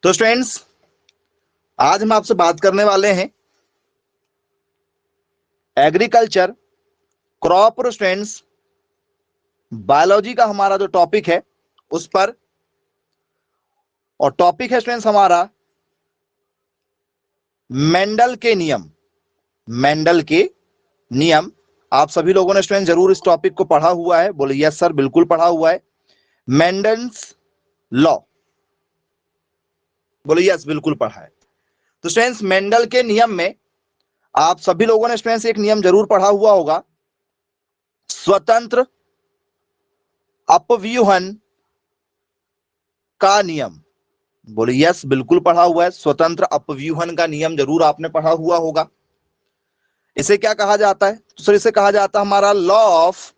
तो स्टूडेंट्स, आज हम आपसे बात करने वाले हैं एग्रीकल्चर क्रॉप और स्टूडेंट्स बायोलॉजी का हमारा जो टॉपिक है उस पर। और टॉपिक है स्टूडेंट्स हमारा मेंडल के नियम। मेंडल के नियम आप सभी लोगों ने स्टूडेंट जरूर इस टॉपिक को पढ़ा हुआ है। बोले यस सर, बिल्कुल पढ़ा हुआ है। मेंडल्स लॉ, बोले यस बिल्कुल पढ़ा है। तो स्टूडेंट्स, मेंडल के नियम में आप सभी लोगों ने स्टूडेंट्स एक नियम जरूर पढ़ा हुआ होगा, स्वतंत्र अपव्यूहन का नियम। बोले यस बिल्कुल पढ़ा हुआ है। स्वतंत्र अपव्यूहन का नियम जरूर आपने पढ़ा हुआ होगा। इसे क्या कहा जाता है? तो सर इसे कहा जाता है हमारा law of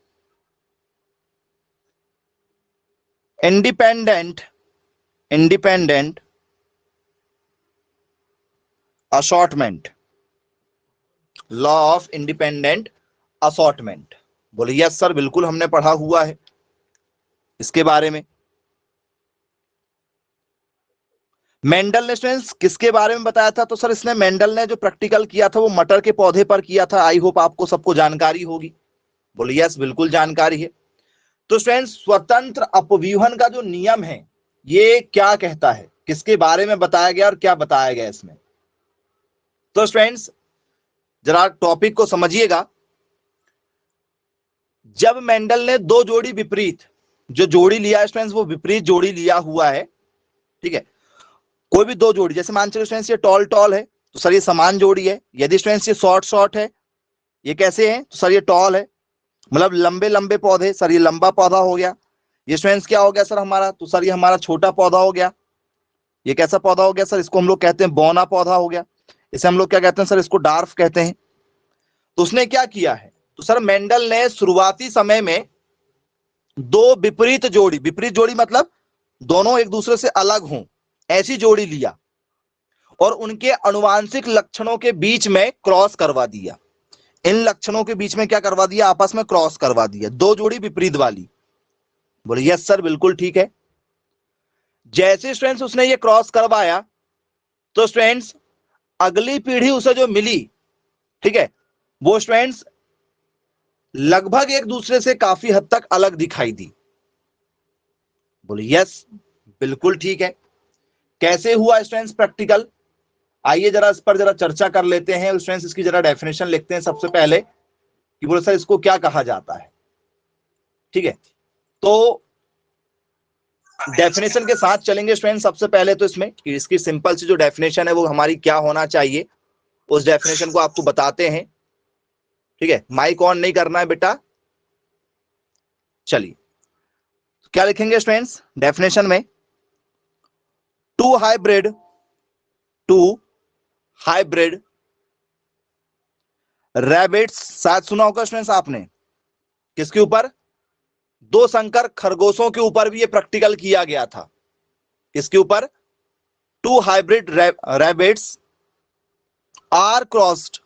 independent assortment. Law of independent assortment. बोले यस सर, बिल्कुल हमने पढ़ा हुआ है इसके बारे में। मेंडल ने स्टूडेंट्स किसके बारे में बताया था? तो सर इसने मेंडल ने जो प्रैक्टिकल किया था वो मटर के पौधे पर किया था। आई होप आपको सबको जानकारी होगी। बोले यस बिल्कुल जानकारी है। तो स्टूडेंट्स, स्वतंत्र अपव्यूहन का जो नियम है ये क्या कहता है, किसके बारे में बताया गया और क्या बताया गया इसमें? तो स्टूडेंट्स जरा टॉपिक को समझिएगा। जब मेंडल ने दो जोड़ी विपरीत जो जोड़ी लिया है स्टूडेंट्स, वो विपरीत जोड़ी लिया हुआ है, ठीक है। कोई भी दो जोड़ी, जैसे मान चलो स्टूडेंट्स ये टॉल टॉल है तो सर ये समान जोड़ी है। यदि स्टूडेंट्स ये शॉर्ट शॉर्ट है, ये कैसे है? तो सर ये टॉल है, मतलब लंबे लंबे पौधे, सर ये लंबा पौधा हो गया। ये स्टूडेंट्स क्या हो गया सर हमारा? तो सर ये हमारा छोटा पौधा हो गया। ये कैसा पौधा हो गया सर? इसको हम लोग कहते हैं बौना पौधा हो गया। इसे हम लोग क्या कहते हैं सर? इसको डार्फ कहते हैं। तो उसने क्या किया है? तो सर मेंडल ने शुरुआती समय में दो विपरीत जोड़ी मतलब दोनों एक दूसरे से अलग हों, ऐसी जोड़ी लिया और उनके अनुवांशिक लक्षणों के बीच में क्रॉस करवा दिया। इन लक्षणों के बीच में क्या करवा दिया? आपस में क्रॉस करवा दिया, दो जोड़ी विपरीत वाली। बोले यस सर बिल्कुल ठीक है। जैसे स्टूडेंट्स उसने ये क्रॉस करवाया तो स्टूडेंट्स अगली पीढ़ी उसे जो मिली, ठीक है, वो स्टूडेंट्स लगभग एक दूसरे से काफी हद तक अलग दिखाई दी। बोले यस बिल्कुल ठीक है। कैसे हुआ स्टूडेंट्स प्रैक्टिकल? आइए जरा इस पर जरा चर्चा कर लेते हैं। स्टूडेंट्स इसकी जरा डेफिनेशन लिखते हैं सबसे पहले कि बोले सर इसको क्या कहा जाता है, ठीक है। तो डेफिनेशन के साथ चलेंगे स्टूडेंट। सबसे पहले तो इसमें इसकी सिंपल सी जो डेफिनेशन है वो हमारी क्या होना चाहिए, उस डेफिनेशन को आपको बताते हैं, ठीक है। माइक ऑन नहीं करना है बेटा। चलिए क्या लिखेंगे स्टूडेंट्स डेफिनेशन में? टू हाइब्रिड रैबिट्स, शायद सुना होगा स्टूडेंट्स आपने। किसके ऊपर? दो संकर खरगोशों के ऊपर भी ये प्रैक्टिकल किया गया था। किसके ऊपर? Two hybrid rabbits are crossed.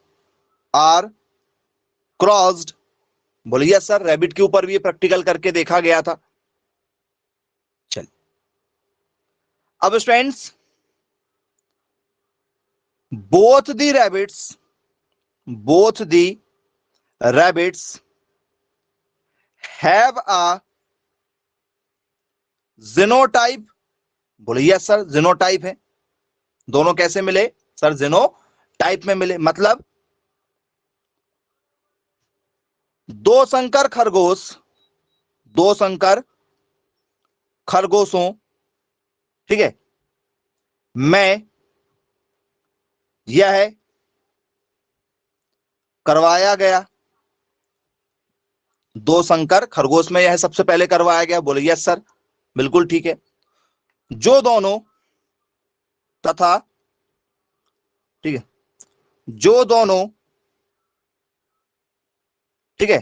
बोलिए यस सर, रैबिट के ऊपर भी ये प्रैक्टिकल करके देखा गया था। चलिए अब students, both the rabbits have a genotype. बोलिए यस सर, जीनोटाइप है। दोनों कैसे मिले सर? जीनोटाइप में मिले। मतलब दो संकर खरगोशों, ठीक है, में यह करवाया गया। दो संकर खरगोश में यह सबसे पहले करवाया गया। बोले यस सर बिल्कुल ठीक है। जो दोनों तथा, ठीक है, जो दोनों, ठीक है,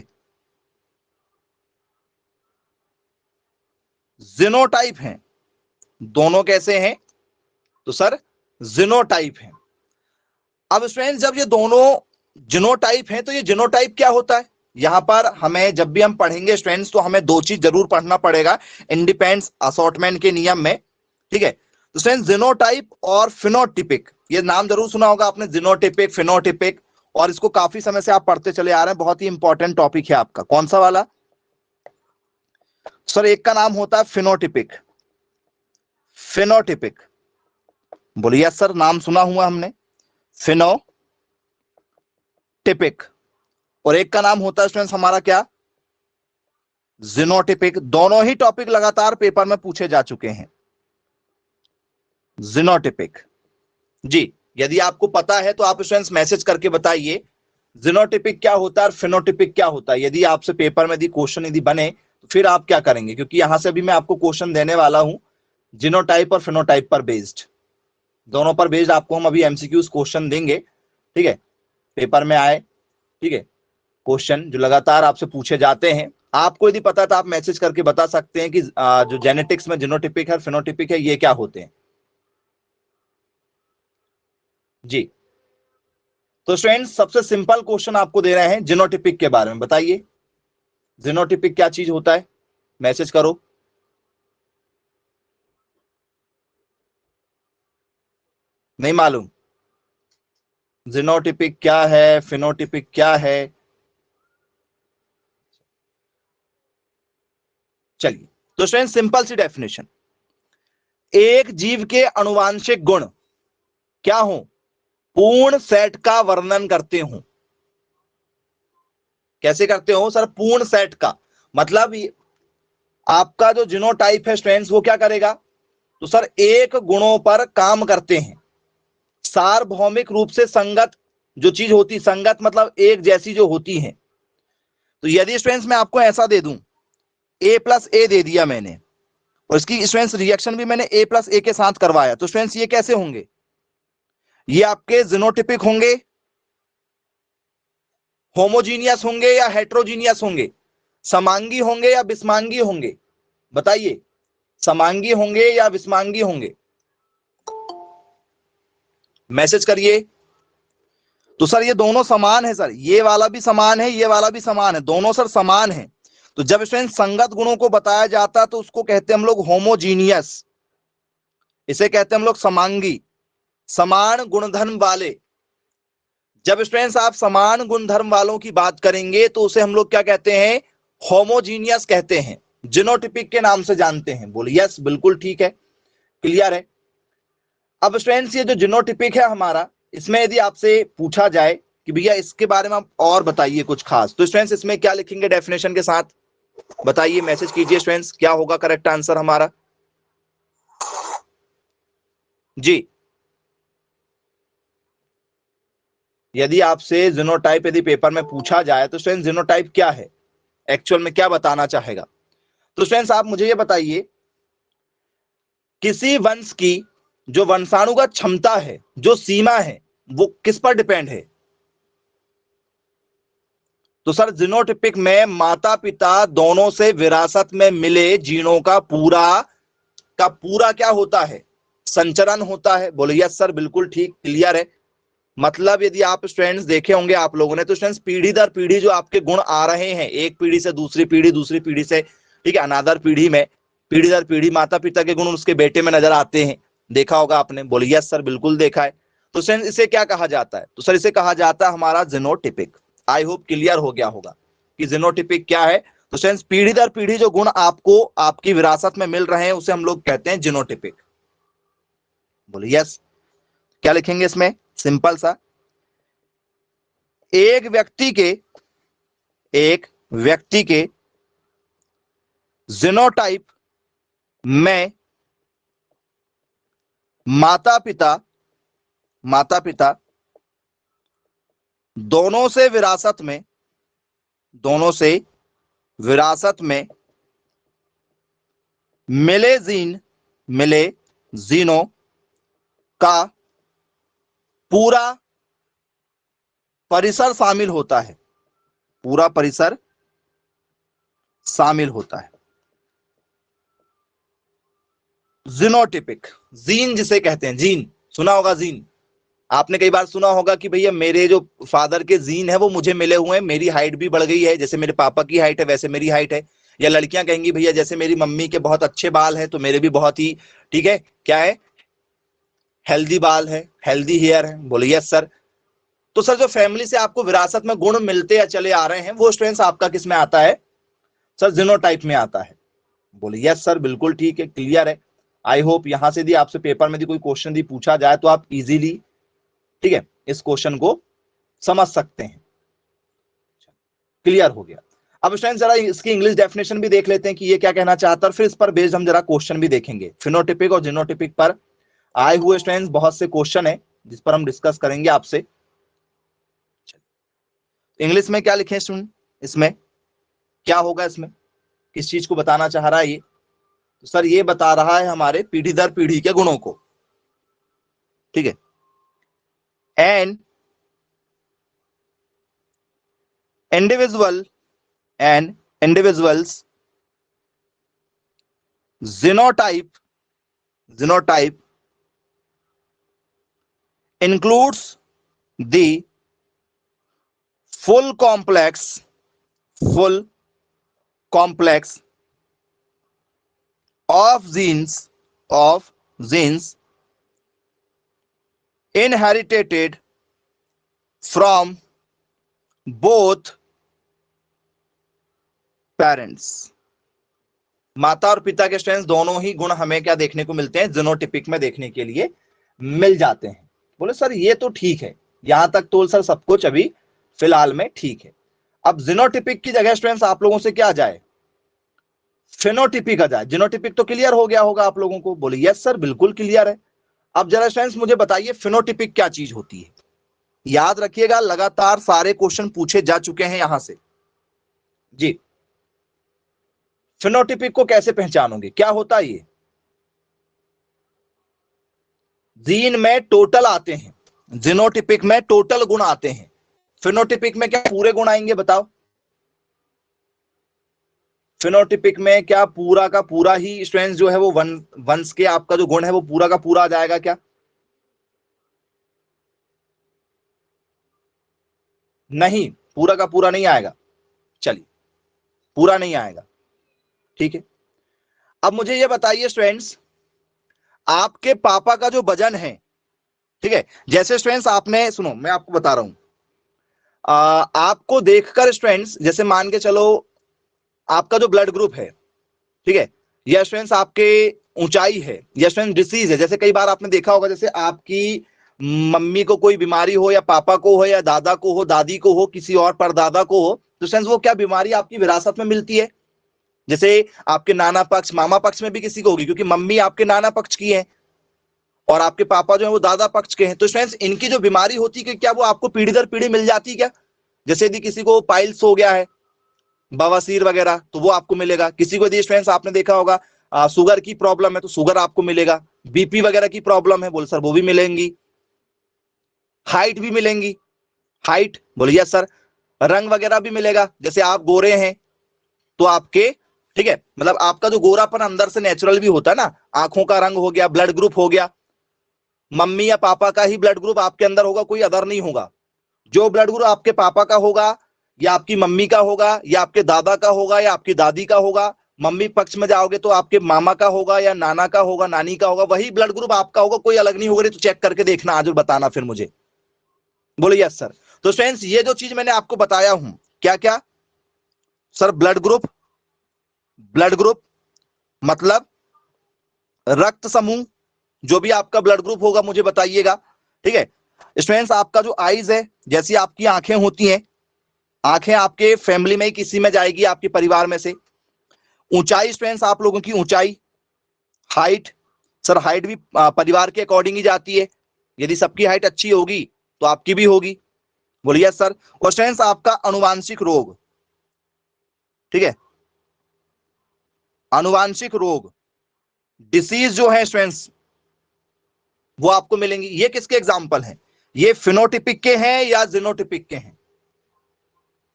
जीनोटाइप हैं। दोनों कैसे हैं? तो सर जीनोटाइप हैं। अब स्टूडेंट्स जब ये दोनों जीनोटाइप हैं तो ये जीनोटाइप क्या होता है? यहां पर हमें जब भी हम पढ़ेंगे स्टूडेंट्स तो हमें दो चीज जरूर पढ़ना पड़ेगा इंडिपेंडेंस असॉर्टमेंट के नियम में, ठीक है। तो स्टूडेंट जीनोटाइप और फिनोटिपिक, ये नाम जरूर सुना होगा आपने, जीनोटिपिक, फिनोटिपिक, और इसको काफी समय से आप पढ़ते चले आ रहे हैं, बहुत ही इंपॉर्टेंट टॉपिक है आपका। कौन सा वाला सर? एक का नाम होता है फिनोटिपिक। फिनोटिपिक बोलिए सर, नाम सुना हुआ हमने, फिनोटिपिक। और एक का नाम होता है स्टूडेंट्स हमारा क्या? जीनोटिपिक। दोनों ही टॉपिक लगातार पेपर में पूछे जा चुके हैं। जीनोटिपिक जी, यदि आपको पता है तो आप स्टूडेंट्स मैसेज करके बताइए जीनोटिपिक क्या होता है और फिनोटिपिक क्या होता है। यदि आपसे पेपर में यदि क्वेश्चन यदि बने तो फिर आप क्या करेंगे, क्योंकि यहां से भी मैं आपको क्वेश्चन देने वाला हूं जीनोटाइप और फिनोटाइप पर बेस्ड, दोनों पर बेस्ड आपको हम अभी एमसीक्यूज क्वेश्चन देंगे, ठीक है, पेपर में आए, ठीक है, क्वेश्चन जो लगातार आपसे पूछे जाते हैं। आपको यदि पता है तो आप मैसेज करके बता सकते हैं कि जो जेनेटिक्स में जीनोटिपिक है, फिनोटिपिक है, ये क्या होते हैं जी। तो स्टूडेंट्स सबसे सिंपल क्वेश्चन आपको दे रहे हैं जीनोटिपिक के बारे में, बताइए जीनोटिपिक क्या चीज होता है, मैसेज करो। नहीं मालूम जीनोटिपिक क्या है, फिनोटिपिक क्या है? चलिए, तो स्टूडेंट सिंपल सी डेफिनेशन, एक जीव के अनुवांशिक गुण क्या हो? पूर्ण सेट का वर्णन करते हो। कैसे करते हो सर? पूर्ण सेट का मतलब आपका जो जीनोटाइप है स्टूडेंट्स वो क्या करेगा? तो सर एक गुणों पर काम करते हैं, सार्वभौमिक रूप से संगत जो चीज होती, संगत मतलब एक जैसी जो होती है। तो यदि स्टूडेंट्स मैं आपको ऐसा दे दूं, A+A दे दिया मैंने, और इसकी स्टूडेंट्स रिएक्शन भी मैंने A+A के साथ करवाया, तो स्टूडेंट्स ये कैसे होंगे? ये आपके जीनोटिपिक होंगे, होमोजीनियस होंगे या हेट्रोजीनियस होंगे, समांगी होंगे या विषमांगी होंगे? बताइए, समांगी होंगे या विषमांगी होंगे? मैसेज करिए। तो सर ये दोनों समान है सर, ये वाला भी समान है, ये वाला भी समान है, दोनों सर समान है। तो जब स्टूडेंट संगत गुणों को बताया जाता है तो उसको कहते हैं हम लोग होमोजीनियस, इसे कहते हैं हम लोग समांगी, समान गुणधर्म वाले। जब स्टूडेंट्स आप समान गुणधर्म वालों की बात करेंगे तो उसे हम लोग क्या कहते हैं? होमोजीनियस कहते हैं, जीनोटिपिक के नाम से जानते हैं। बोलिए यस, बिल्कुल ठीक है, क्लियर है। अब स्टूडेंट्स ये जो जीनोटिपिक है हमारा, इसमें यदि आपसे पूछा जाए कि भैया इसके बारे में आप और बताइए कुछ खास, तो स्टूडेंट्स इसमें क्या लिखेंगे डेफिनेशन के साथ? बताइए, मैसेज कीजिए स्टूडेंट्स, क्या होगा करेक्ट आंसर हमारा जी। यदि आपसे जीनोटाइप यदि पेपर में पूछा जाए तो स्टूडेंट्स जीनोटाइप क्या है, एक्चुअल में क्या बताना चाहेगा? तो स्टूडेंट्स आप मुझे ये बताइए, किसी वंश की जो वंशाणुगत क्षमता है, जो सीमा है, वो किस पर डिपेंड है? तो सर जीनोटिपिक में माता पिता दोनों से विरासत में मिले जीनों का पूरा क्या होता है? संचरण होता है। बोले यस सर, बिल्कुल ठीक, क्लियर है। मतलब यदि आप स्टूडेंट्स देखे होंगे आप लोगों ने, तो स्टूडेंट्स पीढ़ी दर पीढ़ी जो आपके गुण आ रहे हैं, एक पीढ़ी से दूसरी पीढ़ी, दूसरी पीढ़ी से, ठीक है, अनादर पीढ़ी में, पीढ़ी दर पीढ़ी माता पिता के गुण उसके बेटे में नजर आते हैं, देखा होगा आपने। बोले यस सर, बिल्कुल देखा है। तो स्टूडेंट्स इसे क्या कहा जाता है? तो सर इसे कहा जाता है हमारा जीनोटिपिक। आई होप क्लियर हो गया होगा कि जीनोटिपिक क्या है। तो स्टूडेंट्स पीढ़ी दर पीढ़ी जो गुण आपको आपकी विरासत में मिल रहे हैं उसे हम लोग कहते हैं जीनोटिपिक। बोले यस, क्या लिखेंगे इसमें? सिंपल सा, एक व्यक्ति के जीनोटाइप में माता पिता दोनों से विरासत में मिले जीनों का पूरा परिसर शामिल होता है, पूरा परिसर शामिल होता है। जीनोटिपिक, जीन जिसे कहते हैं, जीन सुना होगा, जीन आपने कई बार सुना होगा कि भैया मेरे जो फादर के जीन है वो मुझे मिले हुए हैं, मेरी हाइट भी बढ़ गई है, जैसे मेरे पापा की हाइट है वैसे मेरी हाइट है। या लड़कियां कहेंगी भैया जैसे मेरी मम्मी के बहुत अच्छे बाल हैं तो मेरे भी बहुत ही, ठीक है, क्या है, हेल्दी बाल है, हेल्दी हेयर है, बोले यस सर। तो सर जो फैमिली से आपको विरासत में गुण मिलते या चले आ रहे हैं वो स्टूडेंट्स आपका किस में आता है? सर जीनोटाइप में आता है। बोले यस सर, बिल्कुल ठीक है, क्लियर है। आई होप यहां से भी आपसे पेपर में भी कोई क्वेश्चन भी पूछा जाए तो आप इजीली, ठीक है, इस क्वेश्चन को समझ सकते हैं। क्लियर हो गया। अब स्टूडेंट जरा इसकी इंग्लिश डेफिनेशन भी देख लेते हैं कि ये क्या कहना चाहता है, और फिर इस पर बेस्ड हम जरा क्वेश्चन भी देखेंगे। फिनोटिपिक और जीनोटिपिक पर आए हुए स्टूडेंट्स बहुत से क्वेश्चन है जिस पर हम डिस्कस करेंगे आपसे। इंग्लिश में क्या लिखे स्टूडेंट, इसमें क्या होगा, इसमें किस चीज को बताना चाह रहा है ये? तो सर ये बता रहा है हमारे पीढ़ी दर पीढ़ी के गुणों को, ठीक है। And individuals genotype includes the full complex of genes inherited from both parents. माता और पिता के स्ट्रेंथ दोनों ही गुण हमें क्या देखने को मिलते हैं? जीनोटिपिक में देखने के लिए मिल जाते हैं। बोले सर ये तो ठीक है, यहां तक तो सर सब कुछ अभी फिलहाल में ठीक है। अब जीनोटिपिक की जगह स्टूडेंट्स आप लोगों से क्या आ जाए? फिनोटिपिक आ जाए। जीनोटिपिक तो क्लियर हो गया होगा आप लोगों को, बोले यस सर बिल्कुल क्लियर है। अब जरा स्टूडेंट्स मुझे बताइए फिनोटिपिक क्या चीज होती है? याद रखिएगा लगातार सारे क्वेश्चन पूछे जा चुके हैं यहां से जी। फिनोटिपिक को कैसे पहचानोगे, क्या होता है ये? जीन में टोटल आते हैं, जीनोटिपिक में टोटल गुण आते हैं, फिनोटिपिक में क्या पूरे गुण आएंगे बताओ? फिनोटिपिक में क्या पूरा का पूरा ही स्ट्रेंथ जो है वो वंश के आपका जो गुण है वो पूरा का पूरा आ जाएगा क्या? नहीं, पूरा का पूरा नहीं आएगा। चलिए, पूरा नहीं आएगा, ठीक है। अब मुझे ये बताइए स्टूडेंट्स, आपके पापा का जो वजन है, ठीक है, जैसे स्टूडेंट्स आपने सुनो मैं आपको बता रहा हूं, आपको देखकर स्टूडेंट्स जैसे मान के चलो आपका जो ब्लड ग्रुप है, ठीक है, या स्टूडेंट्स आपके ऊंचाई है, या स्टूडेंट डिसीज है। जैसे कई बार आपने देखा होगा जैसे आपकी मम्मी को कोई बीमारी हो, या पापा को हो, या दादा को हो, दादी को हो, किसी और परदादा को हो, तो स्टूडेंट्स वो क्या बीमारी आपकी विरासत में मिलती है? जैसे आपके नाना पक्ष मामा पक्ष में भी किसी को होगी, क्योंकि मम्मी आपके नाना पक्ष की है और आपके पापा जो है वो दादा पक्ष के हैं। तो स्टूडेंट्स इनकी जो बीमारी होती है क्या वो आपको पीढ़ी दर पीढ़ी मिल जाती है क्या? जैसे यदि किसी को पाइल्स हो गया है, बवासीर वगैरह, तो वो आपको मिलेगा। किसी को यदि स्टूडेंट्स आपने देखा होगा शुगर की प्रॉब्लम है तो शुगर आपको मिलेगा। बीपी वगैरह की प्रॉब्लम है, बोले सर वो भी मिलेंगी। हाइट भी मिलेंगी, हाइट बोले यस सर। रंग वगैरह भी मिलेगा, जैसे आप गोरे हैं तो आपके, ठीक है, मतलब आपका जो गोरापन अंदर से नेचुरल भी होता है ना, आंखों का रंग हो गया, ब्लड ग्रुप हो गया। मम्मी या पापा का ही ब्लड ग्रुप आपके अंदर होगा, कोई अदर नहीं होगा। जो ब्लड ग्रुप आपके पापा का होगा, या आपकी मम्मी का होगा, या आपके दादा का होगा, या आपकी दादी का होगा। मम्मी पक्ष में जाओगे तो आपके मामा का होगा, या नाना का होगा, नानी का होगा, वही ब्लड ग्रुप आपका होगा, कोई अलग नहीं होगा। तो चेक करके देखना आज और बताना फिर मुझे। बोले यस सर। तो फ्रेंड्स ये जो चीज मैंने आपको बताया हूं, क्या क्या सर? ब्लड ग्रुप मतलब रक्त समूह, जो भी आपका ब्लड ग्रुप होगा मुझे बताइएगा, ठीक है। स्टूडेंट्स आपका जो आईज है, जैसी आपकी आंखें होती हैं, आंखें आपके फैमिली में ही किसी में जाएगी, आपके परिवार में से। ऊंचाई स्टूडेंट्स आप लोगों की ऊंचाई, हाइट, सर हाइट भी परिवार के अकॉर्डिंग ही जाती है। यदि सबकी हाइट अच्छी होगी तो आपकी भी होगी, बोलिए सर। और स्टूडेंट्स आपका अनुवांशिक रोग, ठीक है, अनुवांशिक रोग डिसीज जो है स्टूडेंट्स वो आपको मिलेंगी। ये किसके एग्जाम्पल हैं? ये फिनोटिपिक के हैं या जीनोटिपिक के हैं?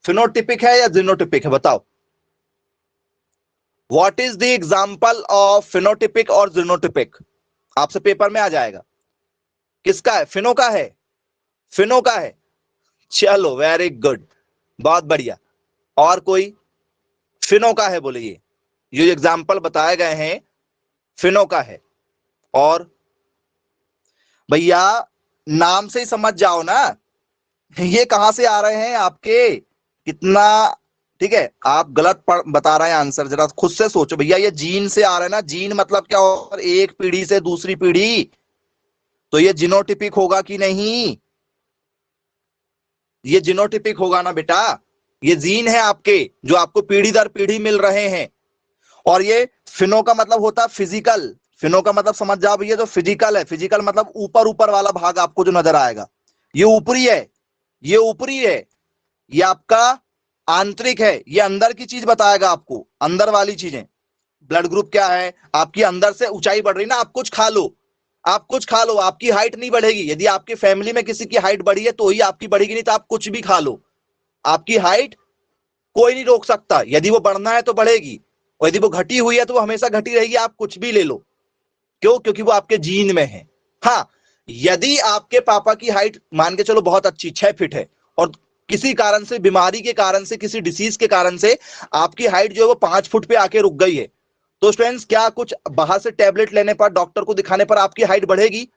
फिनोटिपिक है या जीनोटिपिक है बताओ? What is the example of phenotypic और जीनोटिपिक? आपसे पेपर में आ जाएगा। किसका है? फिनो का है, फिनो का है। चलो वेरी गुड, बहुत बढ़िया। और कोई? फिनो का है, बोले ये एग्जाम्पल बताए गए हैं फिनो का है। और भैया नाम से ही समझ जाओ ना, ये कहां से आ रहे हैं आपके, कितना, ठीक है, आप गलत बता रहे हैं आंसर, जरा खुद से सोचो भैया, ये जीन से आ रहा है ना, जीन मतलब क्या होगा, एक पीढ़ी से दूसरी पीढ़ी, तो ये जीनोटिपिक होगा कि नहीं, ये जीनोटिपिक होगा ना बेटा, ये जीन है आपके जो आपको पीढ़ी दर पीढ़ी मिल रहे हैं। और ये फिनो का मतलब होता है फिजिकल, फिनो का मतलब समझ जाओ भैया, जो फिजिकल है, फिजिकल मतलब ऊपर ऊपर वाला भाग आपको जो नजर आएगा, ये ऊपरी है, ये ऊपरी है, ये आपका आंतरिक है, ये अंदर की चीज बताएगा आपको, अंदर वाली चीजें। ब्लड ग्रुप क्या है, आपकी अंदर से ऊंचाई बढ़ रही ना, आप कुछ खा लो, आप कुछ खा लो, आपकी हाइट नहीं बढ़ेगी, यदि आपकी फैमिली में किसी की हाइट बढ़ी है तो ही आपकी बढ़ेगी, नहीं तो आप कुछ भी खा लो, आपकी हाइट कोई नहीं रोक सकता, यदि वो बढ़ना है तो बढ़ेगी, और यदि वो घटी हुई है तो वो हमेशा घटी रहेगी, आप कुछ भी ले लो, क्यों, क्योंकि वो आपके जीन में है। हाँ, यदि आपके पापा की हाइट मान के चलो बहुत अच्छी 6 फीट है, और किसी कारण से, बीमारी के कारण से, किसी डिसीज के कारण से आपकी हाइट जो है वो 5 फुट पे आके रुक गई है, तो स्टूडेंट्स क्या कुछ बाहर से टैबलेट लेने पर, डॉक्टर को दिखाने पर आपकी हाइट बढ़ेगी?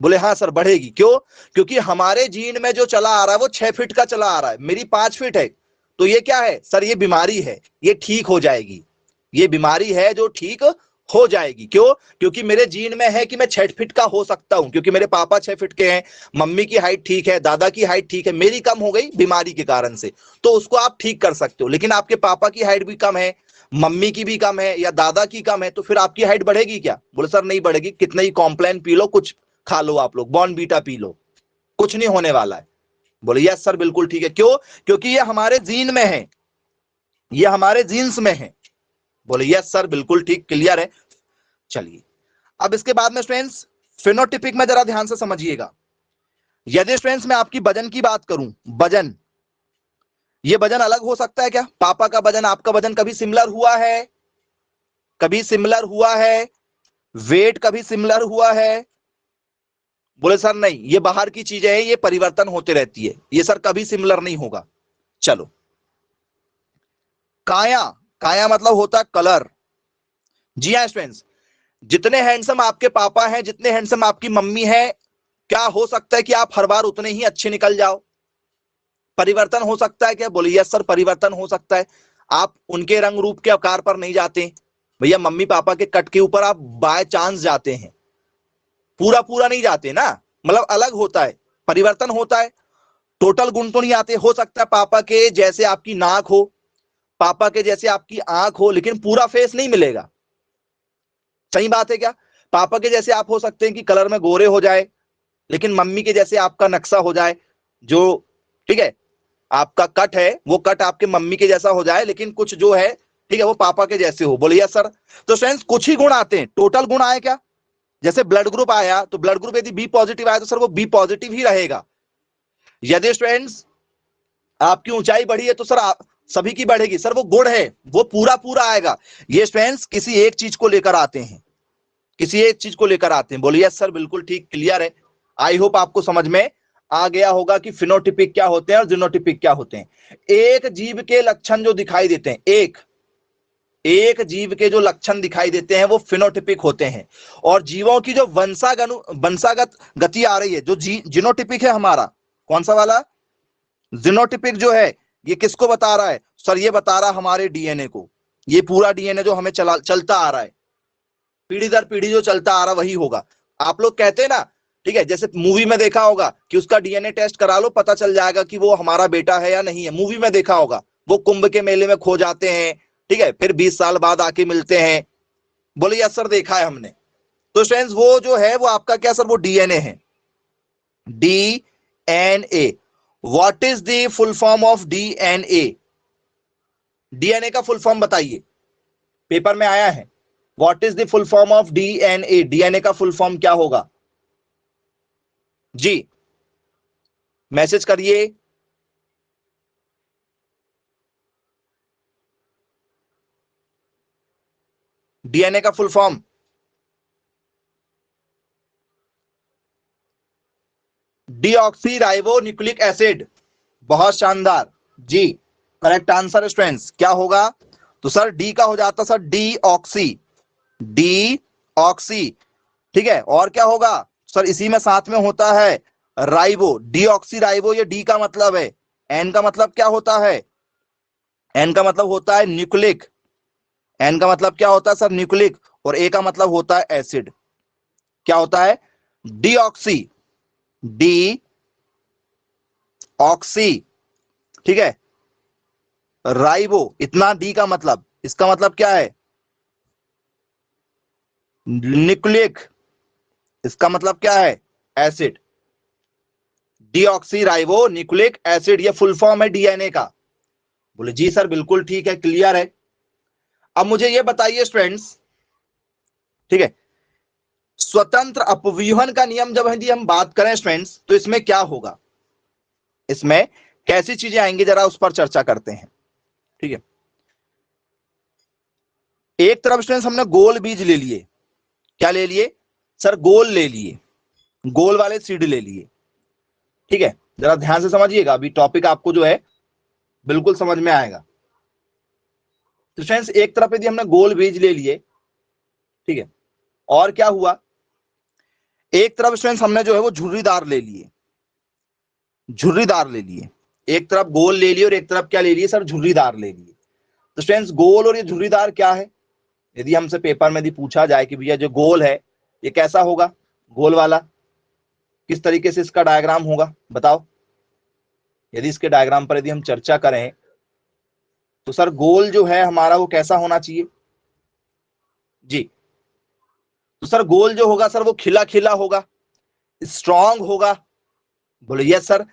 बोले हाँ सर बढ़ेगी, क्यों, क्योंकि हमारे जीन में जो चला आ रहा है वो 6 फीट का चला आ रहा है, मेरी 5 फीट है, तो ये क्या है सर, ये बीमारी है, ये ठीक हो जाएगी, ये बीमारी है जो ठीक हो जाएगी, क्यों, क्योंकि मेरे जीन में है कि मैं 6 फीट का हो सकता हूं, क्योंकि मेरे पापा 6 फीट के हैं, मम्मी की हाइट ठीक है, दादा की हाइट ठीक है, मेरी कम हो गई बीमारी के कारण से, तो उसको आप ठीक कर सकते हो। लेकिन आपके पापा की हाइट भी कम है, मम्मी की भी कम है, या दादा की कम है, तो फिर आपकी हाइट बढ़ेगी क्या? बोले सर नहीं बढ़ेगी, कितने ही कॉम्प्लेन पी लो, कुछ खा लो, आप लोग बॉर्नवीटा पी लो, कुछ नहीं होने वाला है। बोले यस सर बिल्कुल ठीक है, क्यों, क्योंकि ये हमारे जीन में है, ये हमारे जीन्स में है। बोले यस सर बिल्कुल ठीक, क्लियर है। चलिए अब इसके बाद में स्टूडेंट्स फिनोटिपिक में जरा ध्यान से समझिएगा। यदि स्टूडेंट्स मैं आपकी वजन की बात करूं, वजन, ये वजन अलग हो सकता है क्या? पापा का वजन आपका वजन कभी सिमिलर हुआ है? कभी सिमिलर हुआ है? वेट कभी सिमिलर हुआ है? बोले सर नहीं, ये बाहर की चीजें हैं, ये परिवर्तन होते रहती है, ये सर कभी सिमिलर नहीं होगा। चलो, काया, काया मतलब होता है कलर। जी हाँ स्टूडेंट्स, जितने हैंडसम आपके पापा हैं, जितने हैंडसम आपकी मम्मी है, क्या हो सकता है कि आप हर बार उतने ही अच्छे निकल जाओ? परिवर्तन हो सकता है क्या? बोले यस सर परिवर्तन हो सकता है, आप उनके रंग रूप के आकार पर नहीं जाते भैया, मम्मी पापा के कट के ऊपर आप बाय चांस जाते हैं, पूरा पूरा नहीं जाते ना, मतलब अलग होता है, परिवर्तन होता है, टोटल गुण तो नहीं आते। हो सकता है पापा के जैसे आपकी नाक हो, पापा के जैसे आपकी आंख हो, लेकिन पूरा फेस नहीं मिलेगा। सही बात है क्या? पापा के जैसे आप हो सकते हैं कि कलर में गोरे हो जाए, लेकिन मम्मी के जैसे आपका नक्शा हो जाए, जो, ठीक है, आपका कट है वो कट आपके मम्मी के जैसा हो जाए, लेकिन कुछ जो है, ठीक है, वो पापा के जैसे हो। बोलिए सर, तो फ्रेंड्स कुछ ही गुण आते हैं, टोटल गुण आए क्या? जैसे ब्लड ग्रुप आया, तो ब्लड ग्रुप यदि बी पॉजिटिव आया तो सर वो बी पॉजिटिव ही रहेगा। यदि स्टूडेंट्स आपकी ऊंचाई बढ़ी है तो सर सभी की बढ़ेगी, सर वो गुण है, वो पूरा पूरा आएगा। ये स्टूडेंट्स किसी एक चीज को लेकर आते हैं, किसी एक चीज को लेकर आते हैं। बोलिए सर बिल्कुल ठीक, क्लियर है। आई होप आपको समझ में आ गया होगा कि फिनोटिपिक क्या होते हैं और जीनोटिपिक क्या होते हैं। एक जीव के लक्षण जो दिखाई देते हैं, एक एक जीव के जो लक्षण दिखाई देते हैं वो फिनोटिपिक होते हैं, और जीवों की जो वंशागत गति आ रही है, जो जीनोटिपिक है हमारा, कौन सा वाला? जीनोटिपिक जो है, ये किसको बता रहा है सर? ये बता रहा है हमारे डीएनए को, ये पूरा डीएनए जो हमें चलता आ रहा है, पीढ़ी दर पीढ़ी जो चलता आ रहा वही होगा। आप लोग कहते हैं ना, ठीक है, जैसे मूवी में देखा होगा कि उसका डीएनए टेस्ट करा लो, पता चल जाएगा कि वो हमारा बेटा है या नहीं है, मूवी में देखा होगा। वो कुंभ के मेले में खो जाते हैं, ठीक है, फिर 20 साल बाद आके मिलते हैं। बोले यस सर देखा है हमने। तो फ्रेंड्स वो जो है वो आपका क्या सर? वो डीएनए है, DNA. What is the full form of DNA? DNA का फुल फॉर्म बताइए, पेपर में आया है। What is the full form of DNA? DNA का फुल फॉर्म क्या होगा जी? मैसेज करिए। डीएनए का full form deoxy ribo nucleic acid. बहुत शानदार जी, करेक्ट आंसर स्टूडेंट्स क्या होगा? तो सर डी का हो जाता sir D oxy, D oxy, ठीक है। और क्या होगा सर, इसी में साथ में होता है राइबो, डीऑक्सी राइबो, ये डी का मतलब है। एन का मतलब क्या होता है, एन का मतलब होता है न्यूक्लिक, एन का मतलब क्या होता है सर, न्यूक्लिक। और ए का मतलब होता है एसिड। क्या होता है, डीऑक्सी, डी ऑक्सी, ठीक है, राइबो, इतना डी का मतलब, इसका मतलब क्या है, न्यूक्लिक, इसका मतलब क्या है, acid. Deoxy ribo nucleic acid, ये फुल फॉर्म है डीएनए का। बोले जी सर बिल्कुल ठीक है, क्लियर है। अब मुझे ये बताइए स्टूडेंट्स, ठीक है, स्वतंत्र अपव्यूहन का नियम जब यदि हम बात करें स्टूडेंट्स, तो इसमें क्या होगा, इसमें कैसी चीजें आएंगी, जरा उस पर चर्चा करते हैं, ठीक है। एक तरफ स्टूडेंट्स हमने गोल बीज ले लिए, क्या ले लिए सर, गोल ले लिए, गोल वाले सीड ले लिए, ठीक है। जरा ध्यान से समझिएगा, अभी टॉपिक आपको जो है बिल्कुल समझ में आएगा। तो फ्रेंड्स एक तरफ यदि हमने गोल बीज ले लिए, ठीक है, और क्या हुआ, एक तरफ स्टूडेंट्स हमने जो है वो झुर्रीदार ले लिए, झुर्रीदार ले लिए, एक तरफ गोल ले लिए और एक तरफ क्या ले लिए सर, झुर्रीदार ले लिए। तो स्टूडेंट्स गोल और ये झुर्रीदार क्या है, यदि हमसे पेपर में यदि पूछा जाए कि भैया जो गोल है ये कैसा होगा, गोल वाला किस तरीके से इसका डायग्राम होगा बताओ। यदि इसके डायग्राम पर यदि हम चर्चा करें तो सर गोल जो है हमारा वो कैसा होना चाहिए जी, तो सर गोल जो होगा सर वो खिला खिला होगा, स्ट्रांग होगा। बोले यस सर,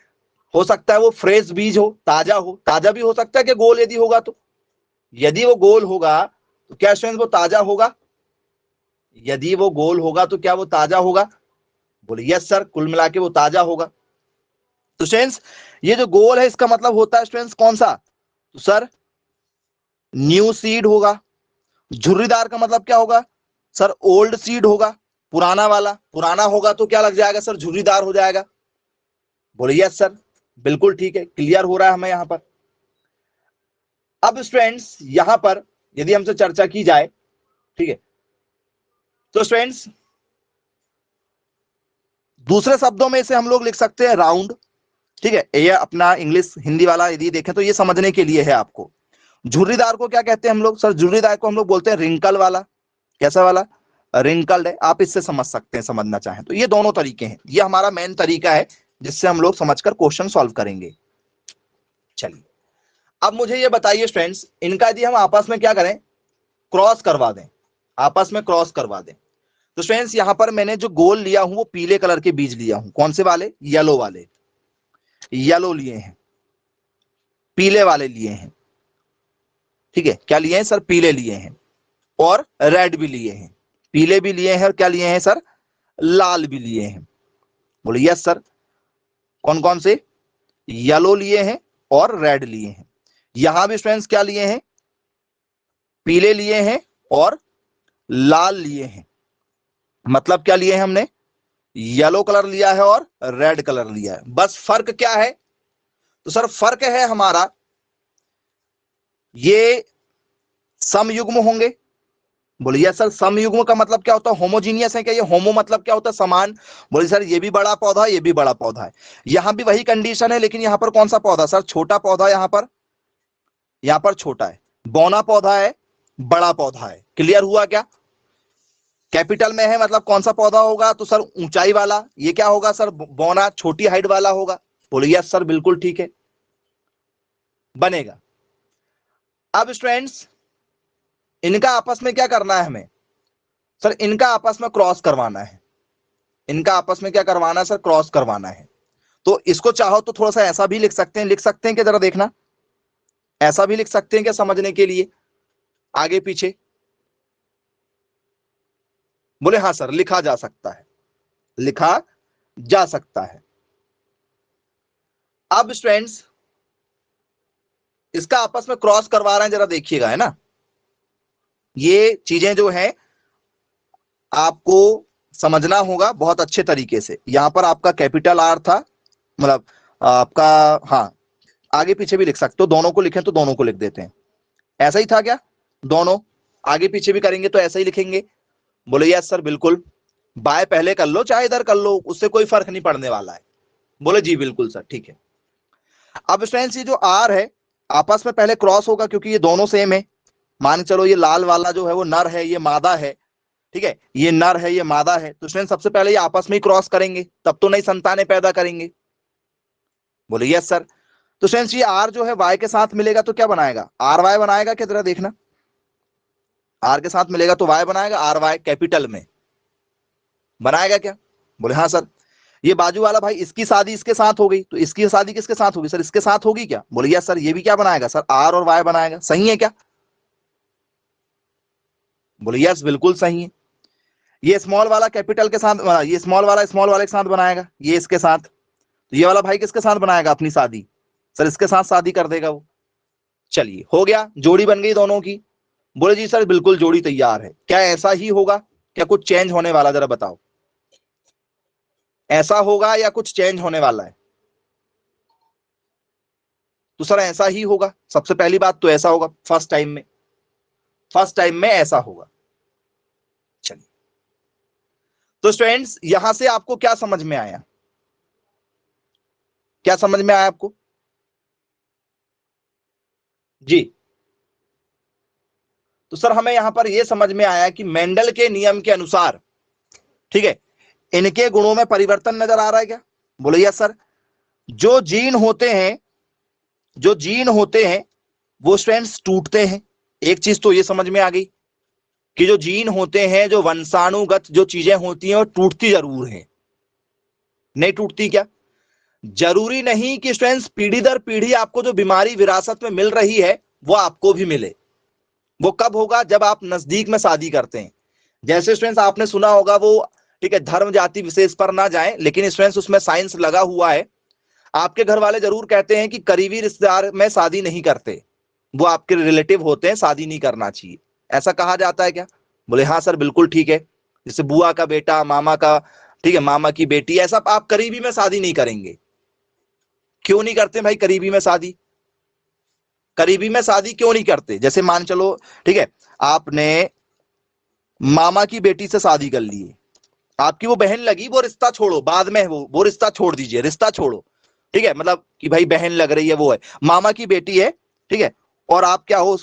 हो सकता है वो फ्रेश बीज हो, ताजा हो, ताजा भी हो सकता है कि गोल यदि होगा तो, यदि वो गोल होगा तो क्या स्टूडेंट्स वो ताजा होगा, यदि वो गोल होगा तो क्या वो ताजा होगा, बोले यस सर, कुल मिला के वो ताजा होगा। तो स्टूडेंट्स ये जो गोल है इसका मतलब होता है स्टूडेंट्स कौन सा, तो सर न्यू सीड होगा। झुर्रीदार का मतलब क्या होगा सर, ओल्ड सीड होगा, पुराना वाला, पुराना होगा तो क्या लग जाएगा सर, झुर्रीदार हो जाएगा। बोले यस सर, बिल्कुल ठीक है, क्लियर हो रहा है हमें यहां पर। अब स्टूडेंट्स यहां पर यदि हमसे चर्चा की जाए, ठीक है, तो स्टूडेंट्स दूसरे शब्दों में इसे हम लोग लिख सकते हैं राउंड, ठीक है। ये अपना इंग्लिश हिंदी वाला यदि देखें तो ये समझने के लिए है आपको। झुर्रीदार को क्या कहते हैं हम लोग सर, झुर्रीदार को हम लोग बोलते हैं रिंकल वाला, कैसा वाला, रिंकल्ड है। आप इससे समझ सकते हैं, समझना चाहें तो ये दोनों तरीके हैं, ये हमारा मेन तरीका है जिससे हम लोग समझकर क्वेश्चन सॉल्व करेंगे। चलिए अब मुझे ये बताइए स्टूडेंट्स, इनका यदि हम आपस में क्या करें, क्रॉस करवा दें, आपस में क्रॉस करवा दें। तो स्टूडेंट्स यहां पर मैंने जो गोल लिया हूं वो पीले कलर के बीज लिया हूं, कौन से वाले, येलो वाले, येलो लिए हैं, पीले वाले लिए हैं, ठीक है। क्या लिए हैं सर, पीले लिए हैं, और रेड भी लिए हैं, पीले भी लिए हैं और क्या लिए हैं सर, लाल भी लिए हैं। बोले यस सर, कौन कौन से, येलो लिए हैं और रेड लिए हैं। यहां भी स्टूडेंट्स क्या लिए हैं, पीले लिए हैं और लाल लिए हैं। मतलब क्या लिए हैं हमने, येलो कलर लिया है और रेड कलर लिया है। बस फर्क क्या है, तो सर फर्क है हमारा, ये समयुग्म होंगे। बोले यस सर, समयुग्म का मतलब क्या होता है, होमोजीनियस है क्या, ये होमो मतलब क्या होता है, समान। बोले सर ये भी बड़ा पौधा है, ये भी बड़ा पौधा है। यहां भी वही कंडीशन है, लेकिन यहां पर कौन सा पौधा सर, छोटा पौधा, यहां पर छोटा है, बौना पौधा है, बड़ा पौधा है। क्लियर हुआ क्या, कैपिटल में है मतलब कौन सा पौधा होगा, तो सर ऊंचाई वाला, ये क्या होगा सर, बौना छोटी हाइट वाला होगा। बोले यस सर, बिल्कुल ठीक है, बनेगा। अब स्टूडेंट्स इनका आपस में क्या करना है हमें सर, इनका आपस में क्रॉस करवाना है, इनका आपस में क्या करवाना है सर, क्रॉस करवाना है। तो इसको चाहो तो थोड़ा सा ऐसा भी लिख सकते हैं, लिख सकते हैं कि जरा देखना, ऐसा भी लिख सकते हैं क्या समझने के लिए, आगे पीछे। बोले हाँ सर, लिखा जा सकता है, लिखा जा सकता है। अब स्टूडेंट्स इसका आपस में क्रॉस करवा रहे हैं, जरा देखिएगा, है ना। ये चीजें जो है आपको समझना होगा बहुत अच्छे तरीके से। यहां पर आपका कैपिटल आर था, मतलब आपका, हाँ आगे पीछे भी लिख सकते हो, दोनों को लिखें तो दोनों को लिख देते हैं। ऐसा ही था क्या, दोनों आगे पीछे भी करेंगे तो ऐसा ही लिखेंगे। बोले यस सर बिल्कुल, बाय पहले कर लो चाहे इधर कर लो, उससे कोई फर्क नहीं पड़ने वाला है। बोले जी बिल्कुल सर ठीक है। अब स्टूडेंट्स ये जो आर है आपस में पहले क्रॉस होगा क्योंकि ये दोनों सेम है। मान चलो ये लाल वाला जो है वो नर है, ये मादा है, ठीक है, ये नर है ये मादा है, तो स्टूडेंट सबसे पहले ये आपस में ही क्रॉस करेंगे, तब तो नई संतानें पैदा करेंगे। बोले यस सर। तो स्टूडेंट्स ये आर जो है वाई के साथ मिलेगा तो क्या बनाएगा, आर वाई बनाएगा क्या, जरा देखना, आर के साथ मिलेगा तो वाई बनाएगा, आर वाई कैपिटल में बनाएगा क्या। बोले हाँ सर। ये बाजू वाला भाई इसकी शादी इसके साथ हो गई, तो इसकी शादी किसके साथ होगी सर, इसके साथ होगी क्या। बोले यस सर। ये भी क्या बनाएगा सर, आर और वाई बनाएगा, सही है क्या। बोले यस बिल्कुल सही है। ये स्मॉल वाला कैपिटल के साथ, ये स्मॉल वाला के साथ बनाएगा, ये इसके साथ, तो ये वाला भाई किसके साथ बनाएगा अपनी शादी, सर इसके साथ शादी कर देगा वो। चलिए हो गया, जोड़ी बन गई दोनों की। बोले जी सर बिल्कुल जोड़ी तैयार है। क्या ऐसा ही होगा, क्या कुछ चेंज होने वाला, जरा बताओ, ऐसा होगा या कुछ चेंज होने वाला है। तो सर ऐसा ही होगा, सबसे पहली बात तो ऐसा होगा, फर्स्ट टाइम में ऐसा होगा। चलिए, तो स्टूडेंट्स यहां से आपको क्या समझ में आया, क्या समझ में आया आपको जी। तो सर हमें यहां पर यह समझ में आया कि मेंडल के नियम के अनुसार, ठीक है, इनके गुणों में परिवर्तन नजर आ रहा है क्या। बोले यस सर। जो जीन होते हैं, जो जीन होते हैं वो स्ट्रैंड्स टूटते हैं। एक चीज तो ये समझ में आ गई कि जो जीन होते हैं, जो वंशाणुगत जो चीजें होती हैं वो टूटती जरूर है, नहीं टूटती क्या। जरूरी नहीं कि स्टूडेंट्स पीढ़ी दर पीढ़ी आपको जो बीमारी विरासत में मिल रही है वो आपको भी मिले। वो कब होगा, जब आप नजदीक में शादी करते हैं। जैसे स्टूडेंट्स आपने सुना होगा वो, ठीक है, धर्म जाति विशेष पर ना जाए, लेकिन स्टूडेंट्स उसमें साइंस लगा हुआ है। आपके घर वाले जरूर कहते हैं कि करीबी रिश्तेदार में शादी नहीं करते, वो आपके रिलेटिव होते हैं, शादी नहीं करना चाहिए, ऐसा कहा जाता है क्या। बोले हाँ सर बिल्कुल ठीक है। जैसे बुआ का बेटा, मामा का, ठीक है, मामा की बेटी, ऐसा आप करीबी में शादी नहीं करेंगे। क्यों नहीं करते भाई करीबी में शादी, करीबी में शादी क्यों नहीं करते। जैसे मान चलो, ठीक है, आपने मामा की बेटी से शादी कर ली, आपकी वो बहन लगी, वो रिश्ता छोड़ो, बाद में वो रिश्ता छोड़ दीजिए, रिश्ता छोड़ो, ठीक है, मतलब कि भाई बहन लग रही है, वो है मामा की बेटी है, ठीक है, और आप क्या हो,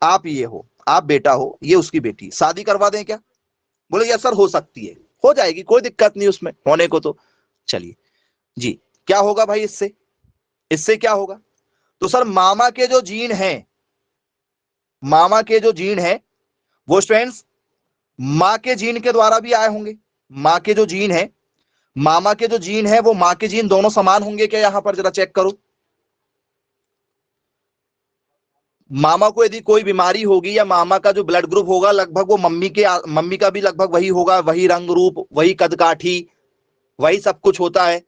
आप ये हो, आप बेटा हो, ये उसकी बेटी, शादी करवा दें क्या। बोले यस सर हो सकती है, हो जाएगी, कोई दिक्कत नहीं उसमें होने को तो। चलिए जी, क्या होगा भाई इससे, इससे क्या होगा। तो सर मामा के जो जीन हैं, मामा के जो जीन है वो स्टूडेंट्स माँ के जीन के द्वारा भी आए होंगे। माँ के जो जीन है, मामा के जो जीन है वो माँ के जीन दोनों समान होंगे क्या, यहां पर जरा चेक करो। मामा को यदि कोई बीमारी होगी या मामा का जो ब्लड ग्रुप होगा लगभग वो मम्मी का भी लगभग वही होगा, वही रंग रूप, वही कदकाठी, वही सब कुछ होता है।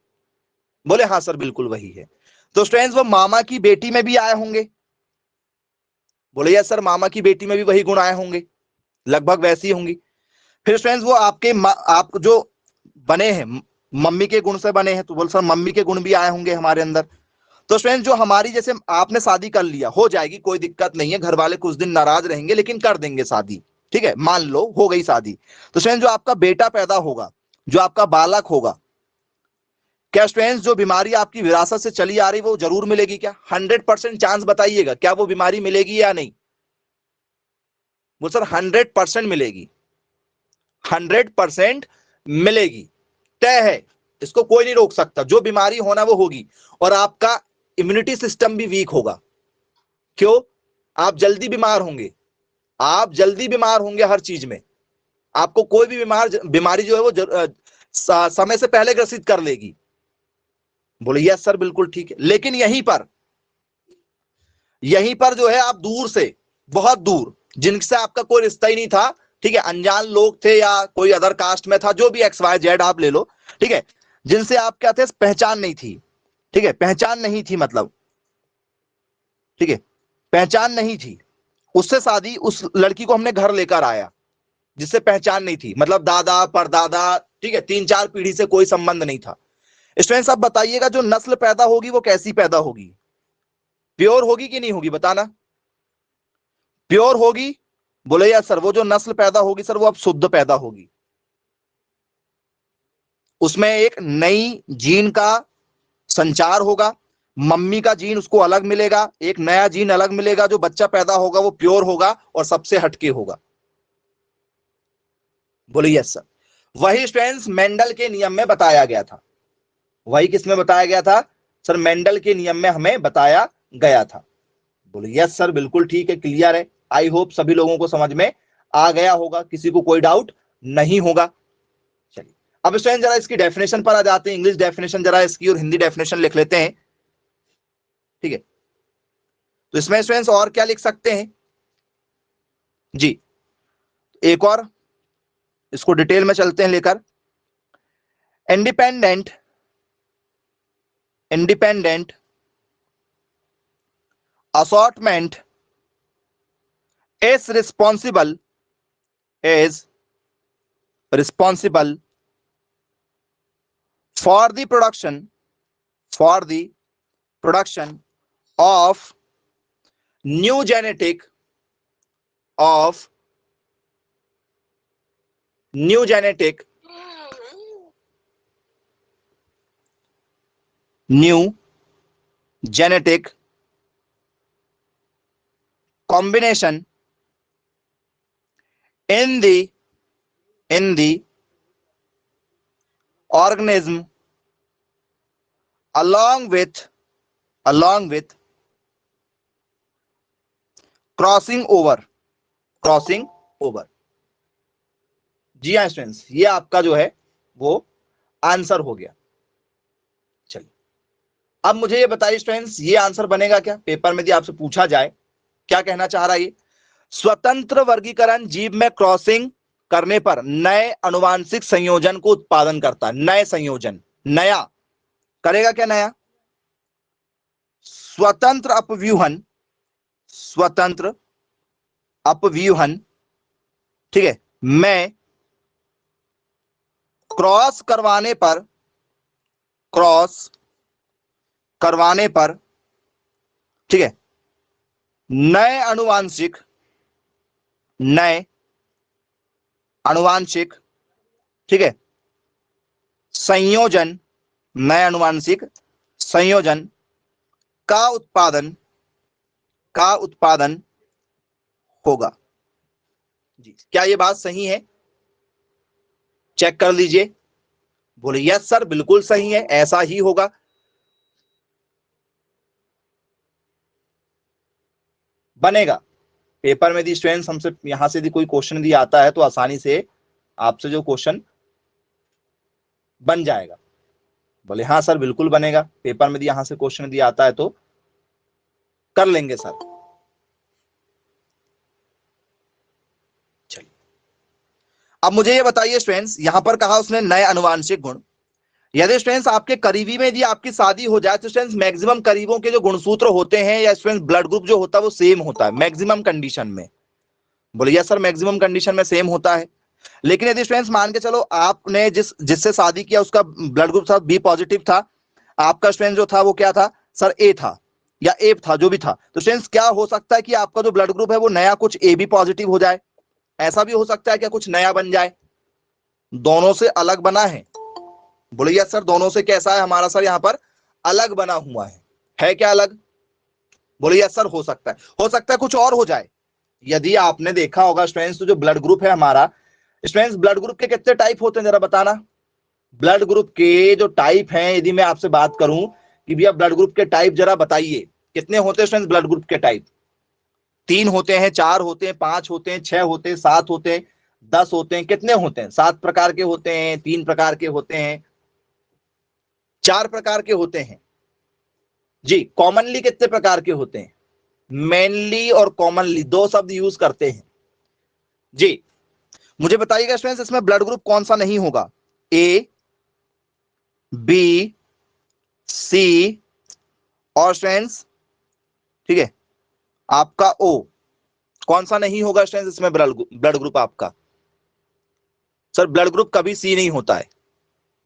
बोले हाँ सर बिल्कुल वही है। तो स्टूडेंट्स वो मामा की बेटी में भी आए होंगे। बोले यस सर मामा की बेटी में भी वही गुण आए होंगे, लगभग वैसी होंगी। फिर स्टूडेंट्स वो आप जो बने हैं मम्मी के गुण से बने हैं, तो बोल सर मम्मी के गुण भी आए होंगे हमारे अंदर। तो स्टूडेंट जो हमारी, जैसे आपने शादी कर लिया, हो जाएगी कोई दिक्कत नहीं है, घर वाले कुछ दिन नाराज रहेंगे लेकिन कर देंगे शादी, ठीक है, मान लो हो गई शादी। तो स्टूडेंट जो आपका बेटा पैदा होगा, जो आपका बालक होगा, क्या स्टूडेंट जो बीमारी आपकी विरासत से चली आ रही वो जरूर मिलेगी क्या, 100% चांस बताइएगा, क्या वो बीमारी मिलेगी या नहीं। वो सर 100% मिलेगी, 100% मिलेगी, तय है, इसको कोई नहीं रोक सकता, जो बीमारी होना वो होगी। और आपका इम्यूनिटी सिस्टम भी वीक होगा। क्यों, आप जल्दी बीमार होंगे, आप जल्दी बीमार होंगे हर चीज में, आपको कोई भी बीमारी जो है वो समय से पहले ग्रसित कर लेगी। बोले यस सर बिल्कुल ठीक है। लेकिन यहीं पर जो है आप दूर से, बहुत दूर, जिनसे आपका कोई रिश्ता ही नहीं था, ठीक है, अनजान लोग थे या कोई अदर कास्ट में था, जो भी एक्स वाई जेड आप ले लो, ठीक है, जिनसे आप क्या थे, पहचान नहीं थी, ठीक है, पहचान नहीं थी, मतलब ठीक है, पहचान नहीं थी, उससे शादी, उस लड़की को हमने घर लेकर आया जिससे पहचान नहीं थी, मतलब दादा परदादा, ठीक है, 3-4 पीढ़ी से कोई संबंध नहीं था। स्टूडेंट्स आप बताइएगा जो नस्ल पैदा होगी वो कैसी पैदा होगी, प्योर होगी कि नहीं होगी, बताना, प्योर होगी बोले यार सर वो जो नस्ल पैदा होगी सर वो अब शुद्ध पैदा होगी, उसमें एक नई जीन का संचार होगा, मम्मी का जीन उसको अलग मिलेगा, एक नया जीन अलग मिलेगा, जो बच्चा पैदा होगा वो प्योर होगा और सबसे हटके होगा। बोले यस सर। वही स्ट्रेंथ मेंडल के नियम में बताया गया था। वही किसमें बताया गया था सर? मेंडल के नियम में हमें बताया गया था। बोले यस सर, बिल्कुल ठीक है, क्लियर है। आई होप सभी लोगों को समझ में आ गया होगा, किसी को कोई डाउट नहीं होगा। चलिए अब स्टूडेंट जरा इसकी डेफिनेशन पर आ जाते हैं। इंग्लिश डेफिनेशन जरा इसकी और हिंदी डेफिनेशन लिख लेते हैं, ठीक है। तो इसमें स्टूडेंट्स और क्या लिख सकते हैं जी, एक और इसको डिटेल में चलते हैं लेकर। Independent independent assortment is responsible for the production of new genetic combination in the organism along with crossing over। जी हाँ स्टूडेंट्स, ये आपका जो है वो आंसर हो गया। चलिए अब मुझे ये बताइए स्टूडेंट्स, ये आंसर बनेगा क्या? पेपर में यदि आपसे पूछा जाए क्या कहना चाह रहा है ये? स्वतंत्र वर्गीकरण जीव में क्रॉसिंग करने पर नए अनुवांशिक संयोजन को उत्पादन करता है। नए संयोजन, नया करेगा क्या? नया स्वतंत्र अपव्यूहन, ठीक है, मैं क्रॉस करवाने पर ठीक है, नए अनुवांशिक ठीक है संयोजन, नए अनुवांशिक संयोजन का उत्पादन होगा। जी क्या ये बात सही है? चेक कर लीजिए। बोले यस सर, बिल्कुल सही है, ऐसा ही होगा। बनेगा। पेपर में यदि स्टूडेंट्स हमसे यहां से यदि कोई क्वेश्चन दिया आता है तो आसानी से आपसे जो क्वेश्चन बन जाएगा। बोले हाँ सर बिल्कुल बनेगा, पेपर में यदि यहां से क्वेश्चन दिया आता है तो कर लेंगे सर। चलिए अब मुझे ये बताइए स्टूडेंट्स, यहां पर कहा उसने नए अनुवांशिक गुण। यदि स्टूडेंट्स आपके करीबी में यदि आपकी शादी हो जाए तो स्टूडेंट्स मैक्सिमम करीबों के जो गुणसूत्र होते हैं या स्टूडेंट्स ब्लड ग्रुप जो होता है वो सेम होता है मैक्सिमम कंडीशन में। बोले यस सर, मैक्सिमम कंडीशन में सेम होता है। लेकिन यदि स्टूडेंट्स मान के चलो आपने जिससे शादी किया उसका ब्लड ग्रुप था बी पॉजिटिव था, आपका स्टूडेंट जो था वो क्या था सर? ए था या ए था, जो भी था। तो स्टूडेंट्स क्या हो सकता है कि आपका जो ब्लड ग्रुप है वो नया कुछ ए बी पॉजिटिव हो जाए? ऐसा भी हो सकता है क्या कुछ नया बन जाए? दोनों से अलग बना है। बोले यस सर, दोनों से कैसा है हमारा सर? यहाँ पर अलग बना हुआ है क्या अलग? बोले यस सर, हो सकता है कुछ और हो जाए। यदि आपने देखा होगा स्टूडेंट्स तो जो ब्लड ग्रुप है हमारा, स्टूडेंट्स ब्लड ग्रुप के कितने टाइप होते हैं जरा बताना? ब्लड ग्रुप के जो टाइप हैं, यदि मैं आपसे बात करूं कि भैया ब्लड ग्रुप के टाइप जरा बताइए कितने होते हैं स्टूडेंट्स? ब्लड ग्रुप के टाइप 3 होते हैं, 4 होते हैं, 5 होते हैं, 6 होते हैं, 7 होते हैं, 10 होते हैं। कितने होते हैं? 7 प्रकार के होते हैं, 3 प्रकार के होते हैं, 4 प्रकार के होते हैं। जी कॉमनली कितने प्रकार के होते हैं? मेनली और कॉमनली 2 शब्द यूज करते हैं। जी मुझे बताइएगा स्टूडेंट्स इसमें ब्लड ग्रुप कौन सा नहीं होगा? ए बी सी और स्टूडेंट्स ठीक है आपका ओ, कौन सा नहीं होगा स्टूडेंट्स इसमें ब्लड ग्रुप आपका? सर ब्लड ग्रुप कभी सी नहीं होता है,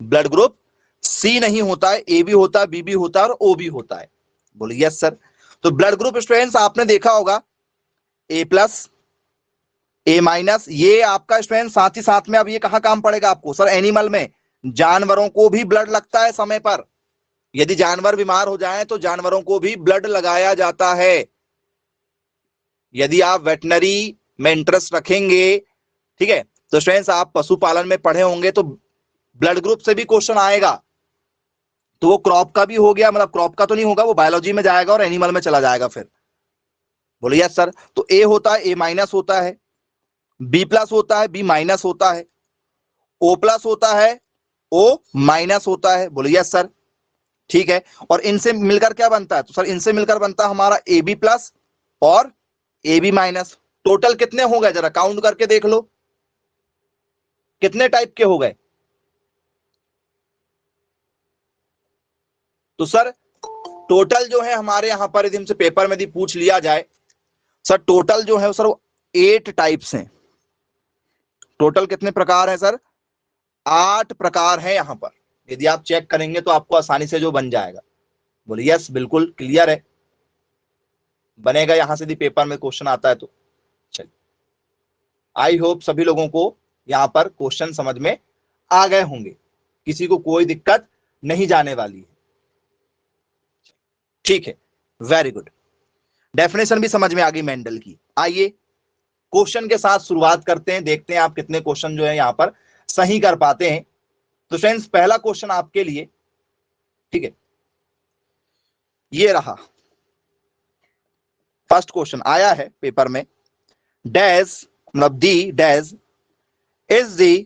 ब्लड ग्रुप सी नहीं होता है, ए भी होता है, बी भी होता है और ओ भी होता है। बोले यस सर। तो ब्लड ग्रुप स्टूडेंट्स आपने देखा होगा ए प्लस, ए माइनस, ये आपका स्टूडेंट साथ ही साथ में अब ये कहां काम पड़ेगा आपको सर, एनिमल में। जानवरों को भी ब्लड लगता है समय पर, यदि जानवर बीमार हो जाएं तो जानवरों को भी ब्लड लगाया जाता है। यदि आप वेटनरी में इंटरेस्ट रखेंगे, ठीक है, तो स्टूडेंट्स आप पशुपालन में पढ़े होंगे तो ब्लड ग्रुप से भी क्वेश्चन आएगा। तो वो क्रॉप का भी हो गया, मतलब क्रॉप का तो नहीं होगा, वो बायोलॉजी में जाएगा और एनिमल में चला जाएगा फिर। बोलिए यस सर। तो ए होता है, ए माइनस होता है, बी प्लस होता है, बी माइनस होता है, ओ प्लस होता है, ओ माइनस होता है। बोलिए यस सर। ठीक है, और इनसे मिलकर क्या बनता है, तो सर इनसे मिलकर बनता है हमारा ए बी प्लस और ए बी माइनस। टोटल कितने हो गए जरा काउंट करके देख लो, कितने टाइप के हो गए। तो सर टोटल जो है हमारे यहां पर यदि हमसे पेपर में यदि पूछ लिया जाए सर, टोटल जो है सर 8 टाइप्स हैं। टोटल कितने प्रकार हैं सर, 8 प्रकार हैं यहां पर। यदि आप चेक करेंगे तो आपको आसानी से जो बन जाएगा। बोलिए यस, बिल्कुल क्लियर है, बनेगा यहां से यदि पेपर में क्वेश्चन आता है तो। चलिए, आई होप सभी लोगों को यहां पर क्वेश्चन समझ में आ गए होंगे, किसी को कोई दिक्कत नहीं जाने वाली है। ठीक है, वेरी गुड। डेफिनेशन भी समझ में आ गई मेंडल की। आइए क्वेश्चन के साथ शुरुआत करते हैं, देखते हैं आप कितने क्वेश्चन जो है यहां पर सही कर पाते हैं। तो फ्रेंड्स पहला क्वेश्चन आपके लिए, ठीक है, ये रहा। फर्स्ट क्वेश्चन आया है पेपर में, डैश मतलब the dash is the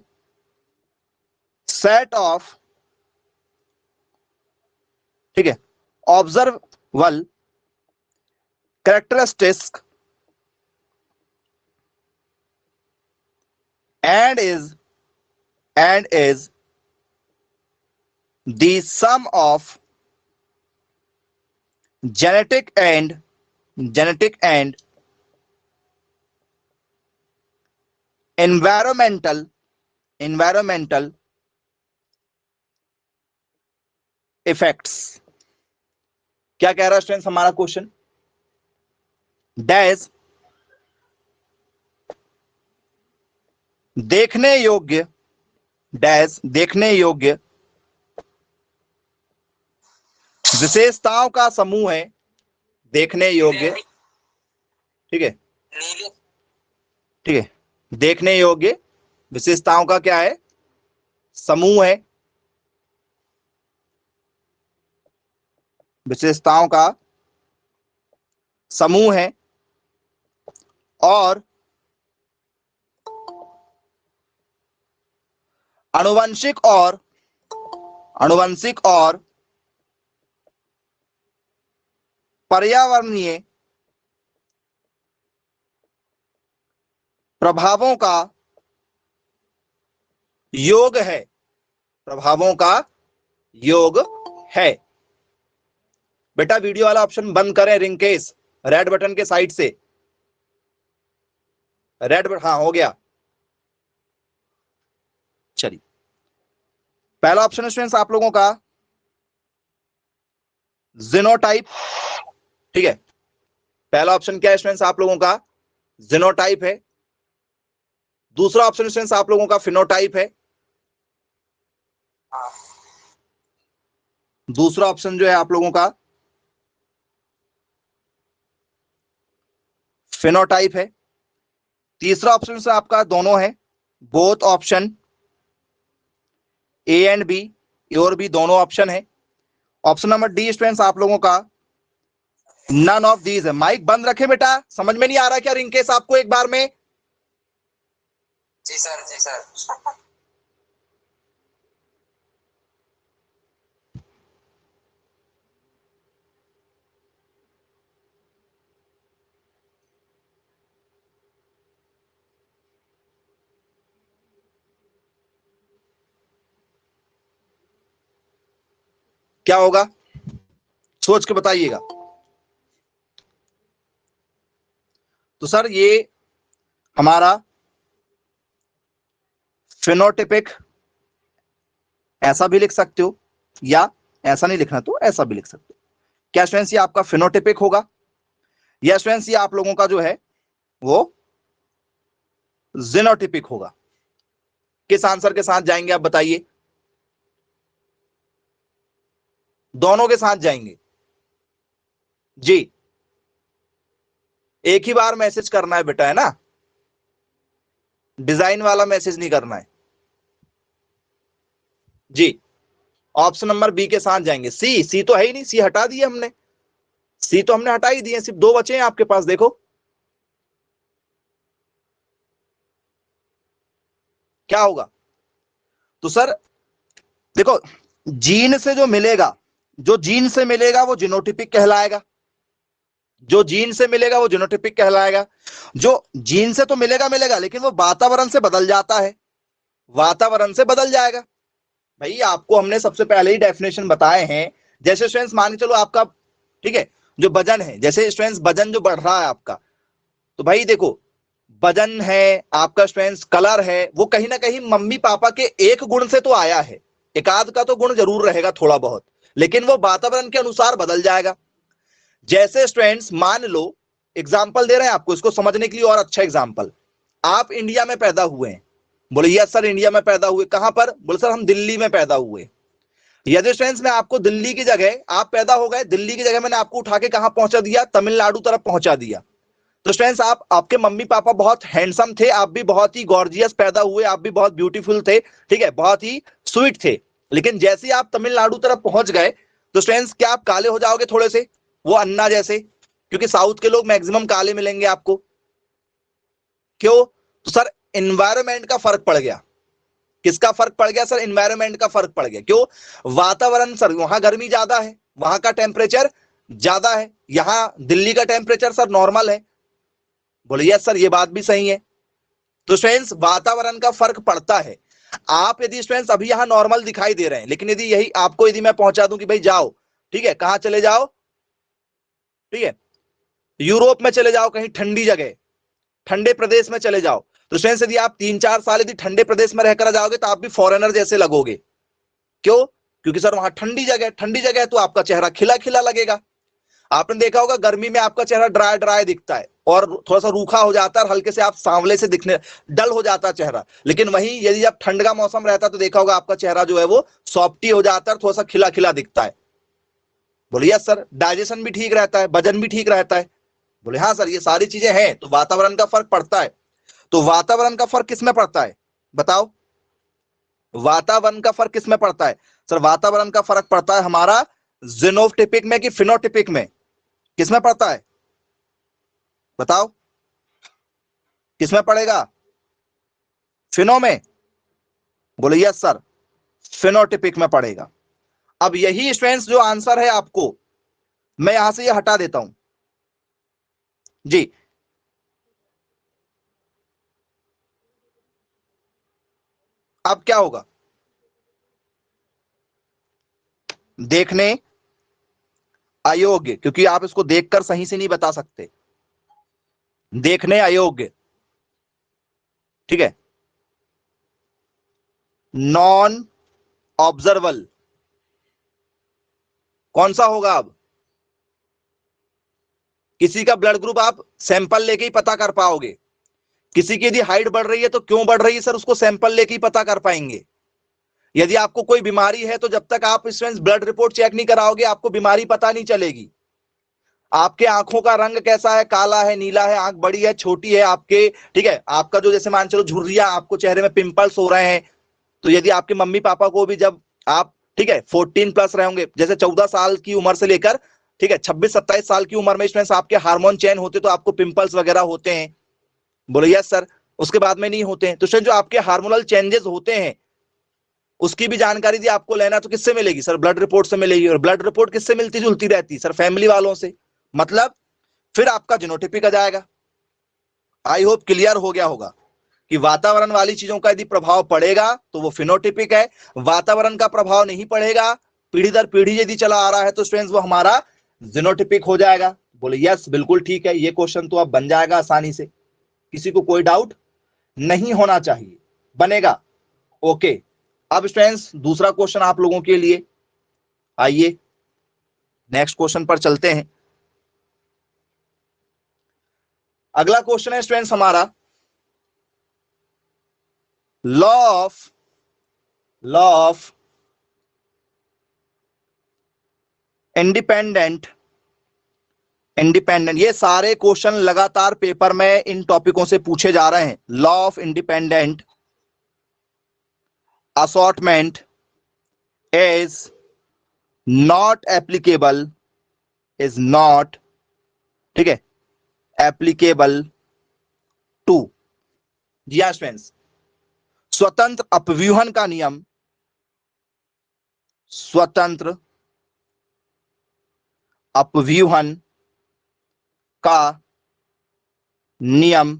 set of, ठीक है, observable characteristics and is the sum of genetic and environmental effects। क्या कह रहा है स्टूडेंट्स हमारा क्वेश्चन, डैश देखने योग्य, डैश देखने योग्य विशेषताओं का समूह है, देखने योग्य, ठीक है, ठीक है, देखने योग्य विशेषताओं का क्या है, समूह है, विशेषताओं का समूह है, और आनुवंशिक और पर्यावरणीय प्रभावों का योग है, प्रभावों का योग है। बेटा वीडियो वाला ऑप्शन बंद करें रिंकेश, रेड बटन के साइड से, रेड बटन, हाँ हो गया। चलिए, पहला ऑप्शन स्टूडेंट्स आप लोगों का जीनोटाइप, ठीक है, पहला ऑप्शन क्या है स्टूडेंट्स आप लोगों का, जीनोटाइप है। दूसरा ऑप्शन स्टूडेंट्स आप लोगों का फिनोटाइप है। दूसरा ऑप्शन जो है आप लोगों का फिनोटाइप है। तीसरा ऑप्शन से आपका दोनों है, both option, A and B, A और बी दोनों ऑप्शन है। ऑप्शन नंबर डी स्टूडेंट्स आप लोगों का नन ऑफ दीज है। माइक बंद रखे बेटा, समझ में नहीं आ रहा क्या रिंकेश आपको एक बार में? जी सर, जी सर। क्या होगा सोच के बताइएगा। तो सर ये हमारा फिनोटिपिक, ऐसा भी लिख सकते हो या ऐसा नहीं लिखना तो ऐसा भी लिख सकते हो। क्या स्टूडेंट्स ये आपका फिनोटिपिक होगा, या स्टूडेंट्स ये आप लोगों का जो है वो जीनोटिपिक होगा। किस आंसर के साथ जाएंगे आप बताइए? दोनों के साथ जाएंगे जी। एक ही बार मैसेज करना है बेटा, है ना, डिजाइन वाला मैसेज नहीं करना है जी। ऑप्शन नंबर बी के साथ जाएंगे। सी तो है ही नहीं, सी हटा दिया हमने, सी तो हमने हटा ही दिए, सिर्फ दो बचे हैं आपके पास। देखो क्या होगा। तो सर देखो, जीन से जो मिलेगा, जो जीन से मिलेगा वो जीनोटिपिक कहलाएगा, जो जीन से मिलेगा वो जीनोटिपिक कहलाएगा। जो जीन से तो मिलेगा मिलेगा, लेकिन वो वातावरण से बदल जाता है, वातावरण से बदल जाएगा। भाई आपको हमने सबसे पहले ही डेफिनेशन बताए हैं। जैसे स्टूडेंट्स मान के चलो आपका, ठीक है, जो वजन है, जैसे स्टूडेंट्स वजन जो बढ़ रहा है आपका, तो भाई देखो वजन है आपका, स्टूडेंट्स कलर है, वो कहीं ना कहीं मम्मी पापा के एक गुण से तो आया है, एक आध का तो गुण जरूर रहेगा थोड़ा बहुत, लेकिन वो वातावरण के अनुसार बदल जाएगा। जैसे स्टूडेंट्स मान लो, एग्जाम्पल दे रहे हैं आपको, इसको समझने के लिए और अच्छा एग्जाम्पल, आप इंडिया में पैदा हुए हैं, बोले यस सर इंडिया में पैदा हुए, कहां पर, बोले सर हम दिल्ली में पैदा हुए। यदि स्टूडेंट्स मैं आपको दिल्ली की जगह, आप पैदा हो गए दिल्ली की जगह, मैंने आपको उठा के कहां पहुंचा दिया, तमिलनाडु तरफ पहुंचा दिया, तो स्टूडेंट्स आप, आपके मम्मी पापा बहुत हैंडसम थे, आप भी बहुत ही गॉर्जियस पैदा हुए, आप भी बहुत ब्यूटीफुल थे, ठीक है, बहुत ही स्वीट थे। लेकिन जैसे ही आप तमिलनाडु तरफ पहुंच गए, तो स्टूडेंट्स क्या आप काले हो जाओगे थोड़े से, वो अन्ना जैसे, क्योंकि साउथ के लोग मैक्सिमम काले मिलेंगे आपको। क्यों? तो सर एनवायरमेंट का फर्क पड़ गया। किसका फर्क पड़ गया सर? एनवायरमेंट का फर्क पड़ गया। क्यों? वातावरण सर, वहां गर्मी ज्यादा है, वहां का टेम्परेचर ज्यादा है, यहां दिल्ली का टेम्परेचर सर नॉर्मल है। बोले यस सर ये बात भी सही है। तो स्टूडेंट्स वातावरण का फर्क पड़ता है। आप यदि स्टूडेंट्स अभी यहां नॉर्मल दिखाई दे रहे हैं, लेकिन यदि यही आपको यदि मैं पहुंचा दूं कि भाई जाओ, ठीक है, कहां चले जाओ, ठीक है, यूरोप में चले जाओ, कहीं ठंडी जगह, ठंडे प्रदेश में चले जाओ, तो स्टूडेंट्स यदि आप 3-4 साल यदि ठंडे प्रदेश में रहकर जाओगे तो आप भी फॉरेनर जैसे लगोगे। क्यों? क्योंकि सर वहां ठंडी जगह, ठंडी जगह है तो आपका चेहरा खिला खिला लगेगा। आपने देखा होगा गर्मी में आपका चेहरा ड्राई ड्राई दिखता है और थोड़ा सा रूखा हो जाता है, हल्के से आप सांवले से दिखने, डल हो जाता है चेहरा। लेकिन वहीं यदि आप ठंड का मौसम रहता है तो देखा होगा आपका चेहरा जो है वो सॉफ्टी हो जाता है, थोड़ा सा खिला खिला दिखता है। बोलिए सर डाइजेशन भी ठीक रहता है, वजन भी ठीक रहता है। बोले हाँ सर ये सारी चीजें हैं। तो वातावरण का फर्क पड़ता है। तो वातावरण का फर्क किसमें पड़ता है बताओ? वातावरण का फर्क किसमें पड़ता है सर? वातावरण का फर्क पड़ता है हमारा जीनोटिपिक में कि फिनोटिपिक में? किसमें पड़ता है बताओ? किसमें पड़ेगा? फिनो में? बोले यस सर फिनोटिपिक में पड़ेगा। अब यही स्टूडेंट्स जो आंसर है आपको, मैं यहां से ये हटा देता हूं जी। अब क्या होगा? देखने अयोग्य, क्योंकि आप इसको देखकर सही से नहीं बता सकते, देखने अयोग्य, ठीक है। नॉन ऑब्जर्वल कौन सा होगा? अब किसी का ब्लड ग्रुप आप सैंपल लेके ही पता कर पाओगे। किसी की यदि हाइट बढ़ रही है तो क्यों बढ़ रही है सर, उसको सैंपल लेके ही पता कर पाएंगे। यदि आपको कोई बीमारी है तो जब तक आप स्टूडेंट्स ब्लड रिपोर्ट चेक नहीं कराओगे आपको बीमारी पता नहीं चलेगी। आपके आंखों का रंग कैसा है, काला है, नीला है, आंख बड़ी है, छोटी है आपके, ठीक है, आपका जो जैसे मान चलो झुर्रियां, आपको चेहरे में पिंपल्स हो रहे हैं, तो यदि आपके मम्मी पापा को भी जब आप, ठीक है, 14+ रहे होंगे, जैसे 14 साल की उम्र से लेकर, ठीक है, 26-27 साल की उम्र में स्टूडेंट्स आपके हार्मोन चेंज होते तो आपको पिंपल्स वगैरह होते हैं। बोले यस सर। उसके बाद में नहीं होते हैं। तो स्टूडेंट जो आपके हार्मोनल चेंजेस होते हैं उसकी भी जानकारी दी आपको लेना तो किससे मिलेगी सर? ब्लड रिपोर्ट से मिलेगी। और ब्लड रिपोर्ट किससे मिलती जुलती रहती सर? फैमिली वालों से। मतलब फिर आपका जीनोटिपिक आ जाएगा। आई होप क्लियर हो गया होगा कि वातावरण वाली चीजों का यदि प्रभाव पड़ेगा तो वो फिनोटिपिक है, वातावरण का प्रभाव नहीं पड़ेगा, पीढ़ी दर पीढ़ी यदि चला आ रहा है तो स्टूडेंट्स वो हमारा जीनोटिपिक हो जाएगा। बोले यस बिल्कुल ठीक है, ये क्वेश्चन तो अब बन जाएगा आसानी से, किसी को कोई डाउट नहीं होना चाहिए, बनेगा। ओके, अब स्टूडेंट्स दूसरा क्वेश्चन आप लोगों के लिए, आइए नेक्स्ट क्वेश्चन पर चलते हैं। अगला क्वेश्चन है स्टूडेंट्स हमारा, लॉ ऑफ इंडिपेंडेंट, ये सारे क्वेश्चन लगातार पेपर में इन टॉपिकों से पूछे जा रहे हैं। Law of independent assortment is not applicable, ठीक है, एप्लीकेबल टू, जी हाँ स्टूडेंट्स, स्वतंत्र अपव्यूहन का नियम, स्वतंत्र अपव्यूहन का नियम,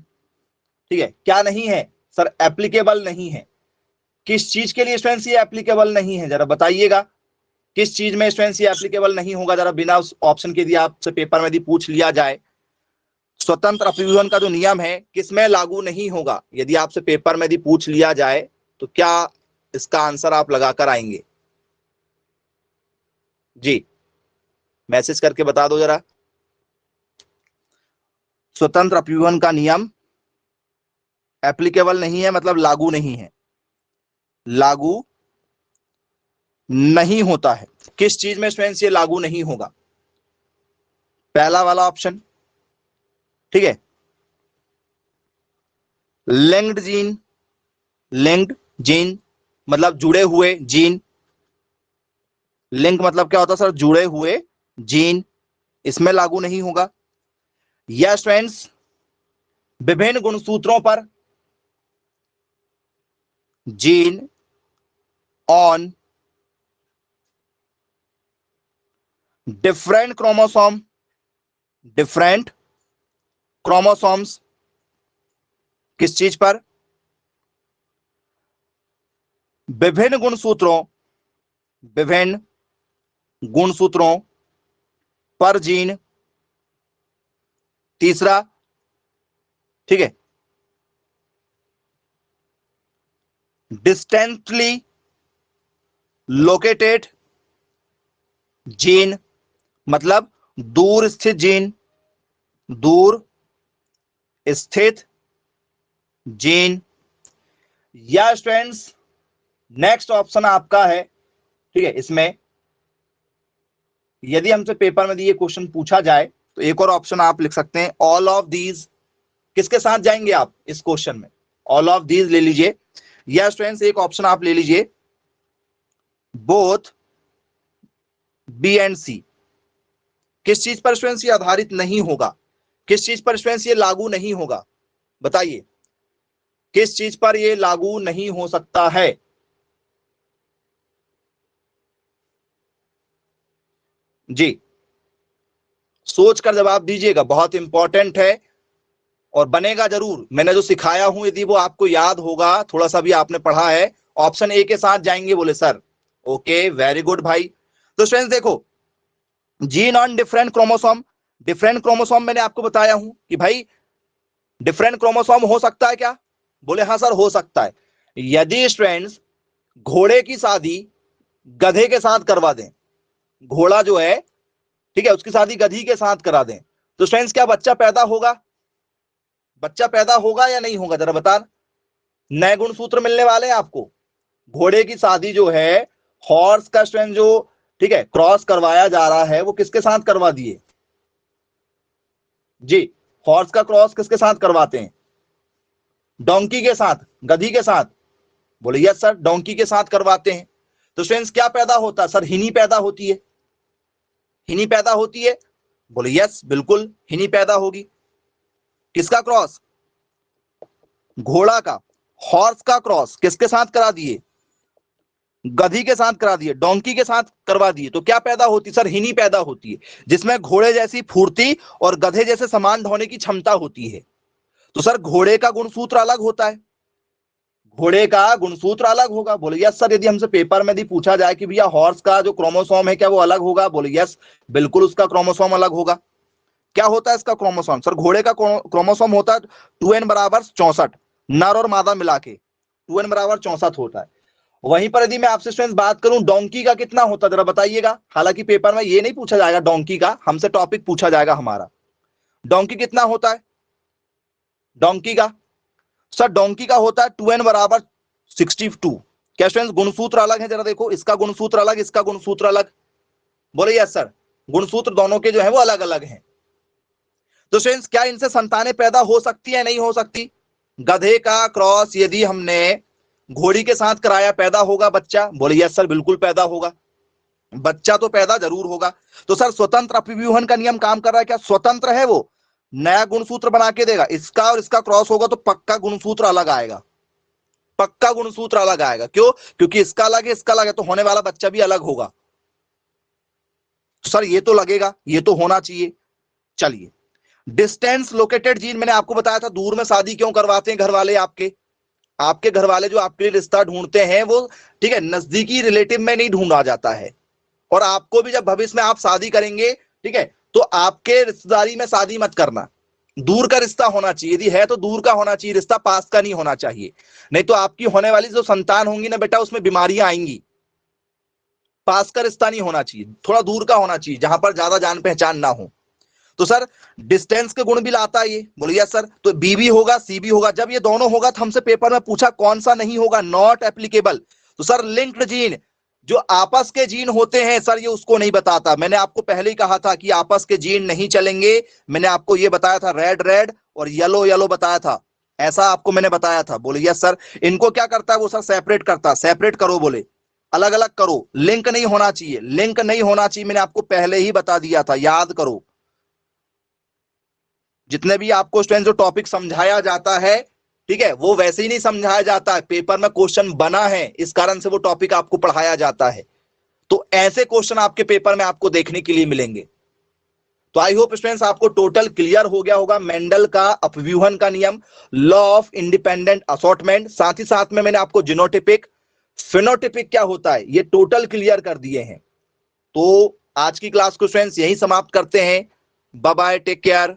ठीक है, क्या नहीं है सर? एप्लीकेबल नहीं है। किस चीज के लिए स्टूडेंट्स ये एप्लीकेबल नहीं है, जरा बताइएगा, किस चीज में स्टूडेंट्स ये एप्लीकेबल नहीं होगा? जरा बिना उस ऑप्शन के दिए आपसे पेपर में यदि पूछ लिया जाए, स्वतंत्र अपव्यूहन का जो नियम है किसमें लागू नहीं होगा, यदि आपसे पेपर में यदि पूछ लिया जाए तो क्या इसका आंसर आप लगाकर आएंगे? जी मैसेज करके बता दो जरा। स्वतंत्र अपव्यूहन का नियम एप्लीकेबल नहीं है मतलब लागू नहीं है, लागू नहीं होता है। किस चीज में स्टूडेंट्स ये लागू नहीं होगा? पहला वाला ऑप्शन, ठीक है, लिंक्ड जीन मतलब जुड़े हुए जीन। लिंक मतलब क्या होता है सर? जुड़े हुए जीन, इसमें लागू नहीं होगा। या स्टूडेंट्स विभिन्न गुणसूत्रों पर जीन ऑन डिफरेंट क्रोमोसोम्स, किस चीज पर? विभिन्न गुणसूत्रों पर जीन। तीसरा, ठीक है, डिस्टेंटली लोकेटेड जीन मतलब दूर स्थित जीन, दूर स्थित जीन। या स्टूडेंट्स नेक्स्ट ऑप्शन आपका है, ठीक है, इसमें यदि हमसे पेपर में ये क्वेश्चन पूछा जाए तो एक और ऑप्शन आप लिख सकते हैं, ऑल ऑफ दीज। किसके साथ जाएंगे आप इस क्वेश्चन में? ऑल ऑफ दीज ले लीजिए। या स्टूडेंट्स एक ऑप्शन आप ले लीजिए, बोथ बी एंड सी। किस चीज पर स्टूडेंट्स ये आधारित नहीं होगा? किस चीज पर स्टूडेंट्स ये लागू नहीं होगा? बताइए किस चीज पर ये लागू नहीं हो सकता है? जी सोच कर जवाब दीजिएगा, बहुत इंपॉर्टेंट है और बनेगा जरूर। मैंने जो सिखाया हूं यदि वो आपको याद होगा, थोड़ा सा भी आपने पढ़ा है, ऑप्शन ए के साथ जाएंगे बोले सर। ओके वेरी गुड भाई। तो स्टूडेंट्स देखो, जीन ऑन डिफरेंट क्रोमोसोम मैंने आपको बताया हूं कि भाई डिफरेंट क्रोमोसोम हो सकता है क्या? बोले हाँ सर हो सकता है। यदि स्टूडेंट्स घोड़े की शादी गधे के साथ करवा दें, घोड़ा जो है, ठीक है, उसकी शादी गधी के साथ करा दें, तो स्टूडेंट्स क्या बच्चा पैदा होगा? बच्चा पैदा होगा या नहीं होगा? जरा बता। नए गुणसूत्र मिलने वाले हैं आपको। घोड़े की शादी जो है हॉर्स का स्टूडेंट जो, ठीक है, क्रॉस करवाया जा रहा है वो किसके साथ करवा दिए? जी हॉर्स का क्रॉस किसके साथ करवाते हैं? डोंकी के साथ, गधी के साथ। बोले यस सर डोंकी के साथ करवाते हैं। तो स्टूडेंट्स क्या पैदा होता है सर? हिनी पैदा होती है, हिनी पैदा होती है। बोले यस बिल्कुल हिनी पैदा होगी। किसका क्रॉस? घोड़ा का। हॉर्स का क्रॉस किसके साथ करा दिए? गधी के साथ करा दिए, डोंकी के साथ करवा दिए, तो क्या पैदा होती सर? हिनी पैदा होती है, जिसमें घोड़े जैसी फुर्ती और गधे जैसे सामान ढोने की क्षमता होती है। तो सर घोड़े का गुणसूत्र अलग होता है, घोड़े का गुणसूत्र अलग होगा। बोले यस सर, यदि हमसे पेपर में यदि पूछा जाए कि भैया हॉर्स का जो क्रोमोसोम है क्या वो अलग होगा? बोले यस बिल्कुल उसका क्रोमोसोम अलग होगा। क्या होता है इसका क्रोमोसोम? सर घोड़े का क्रोमोसोम होता है 2n बराबर 64, नर और मादा मिला के 2n बराबर 64 होता है। वहीं पर यदि मैं आपसे स्टूडेंट्स बात करूं डोंकी का कितना होता है, जरा बताइएगा। हालांकि पेपर में ये नहीं पूछा जाएगा डोंकी का, हमसे टॉपिक पूछा जाएगा हमारा, डोंकी कितना होता है? डोंकी का सर, डोंकी का होता है 2n बराबर 62। क्या स्टूडेंट्स गुणसूत्र अलग है? जरा देखो, इसका गुणसूत्र अलग, इसका गुणसूत्र अलग। बोले यस सर, गुणसूत्र दोनों के जो है वो अलग अलग हैं। तो स्टूडेंट्स क्या इनसे संतानें पैदा हो सकती है? नहीं हो सकती। गधे का क्रॉस यदि हमने घोड़ी के साथ कराया, पैदा होगा बच्चा? बोले यस सर, बिल्कुल पैदा होगा, बच्चा तो पैदा जरूर होगा। तो सर स्वतंत्र अपव्यूहन का नियम काम कर रहा है क्या? स्वतंत्र है, वो नया गुणसूत्र बना के देगा। इसका और इसका क्रॉस होगा तो पक्का गुणसूत्र अलग आएगा, पक्का गुणसूत्र अलग आएगा। क्यों? क्योंकि इसका अलग है, इसका अलग है, तो होने वाला बच्चा भी अलग होगा। तो सर ये तो लगेगा, ये तो होना चाहिए। चलिए, डिस्टेंस लोकेटेड जीन, मैंने आपको बताया था दूर में शादी क्यों करवाते हैं घर वाले आपके। आपके घर वाले जो आपके लिए रिश्ता ढूंढते हैं वो, ठीक है, नजदीकी रिलेटिव में नहीं ढूंढा जाता है। और आपको भी जब भविष्य में आप शादी करेंगे, ठीक है, तो आपके रिश्तेदारी में शादी मत करना, दूर का रिश्ता होना चाहिए। यदि है तो दूर का होना चाहिए रिश्ता, पास का नहीं होना चाहिए। नहीं तो आपकी होने वाली जो संतान होंगी ना बेटा, उसमें बीमारियां आएंगी। पास का रिश्ता नहीं होना चाहिए, थोड़ा दूर का होना चाहिए, जहां पर ज्यादा जान पहचान ना हो। तो सर डिस्टेंस के गुण भी लाता है ये। बोलिए सर, तो बी भी होगा, सी भी होगा। जब ये दोनों होगा तो हमसे पेपर में पूछा कौन सा नहीं होगा, नॉट एप्लीकेबल। तो सर लिंक्ड जीन, जो आपस के जीन होते हैं सर, ये उसको नहीं बताता। मैंने आपको पहले ही कहा था कि आपस के जीन नहीं चलेंगे। मैंने आपको ये बताया था, रेड रेड और येलो येलो बताया था, ऐसा आपको मैंने बताया था। बोले यस सर। इनको क्या करता है वो सर? सेपरेट करता है। सेपरेट करो, बोले अलग अलग करो, लिंक नहीं होना चाहिए, लिंक नहीं होना चाहिए। मैंने आपको पहले ही बता दिया था, याद करो। जितने भी आपको स्टूडेंट जो टॉपिक समझाया जाता है, ठीक है, वो वैसे ही नहीं समझाया जाता है, पेपर में क्वेश्चन बना है, इस कारण से वो टॉपिक आपको पढ़ाया जाता है। तो ऐसे क्वेश्चन आपके पेपर में आपको देखने के लिए मिलेंगे। तो आई होप स्टूडेंट्स आपको टोटल क्लियर हो गया होगा मेंडल का अपव्यूहन का नियम, लॉ ऑफ इंडिपेंडेंट असॉर्टमेंट। साथ ही साथ में मैंने आपको जीनोटिपिक, फिनोटिपिक क्या होता है, ये टोटल क्लियर कर दिए हैं। तो आज की क्लास को स्टूडेंट्स यही समाप्त करते हैं। Bye bye, take care.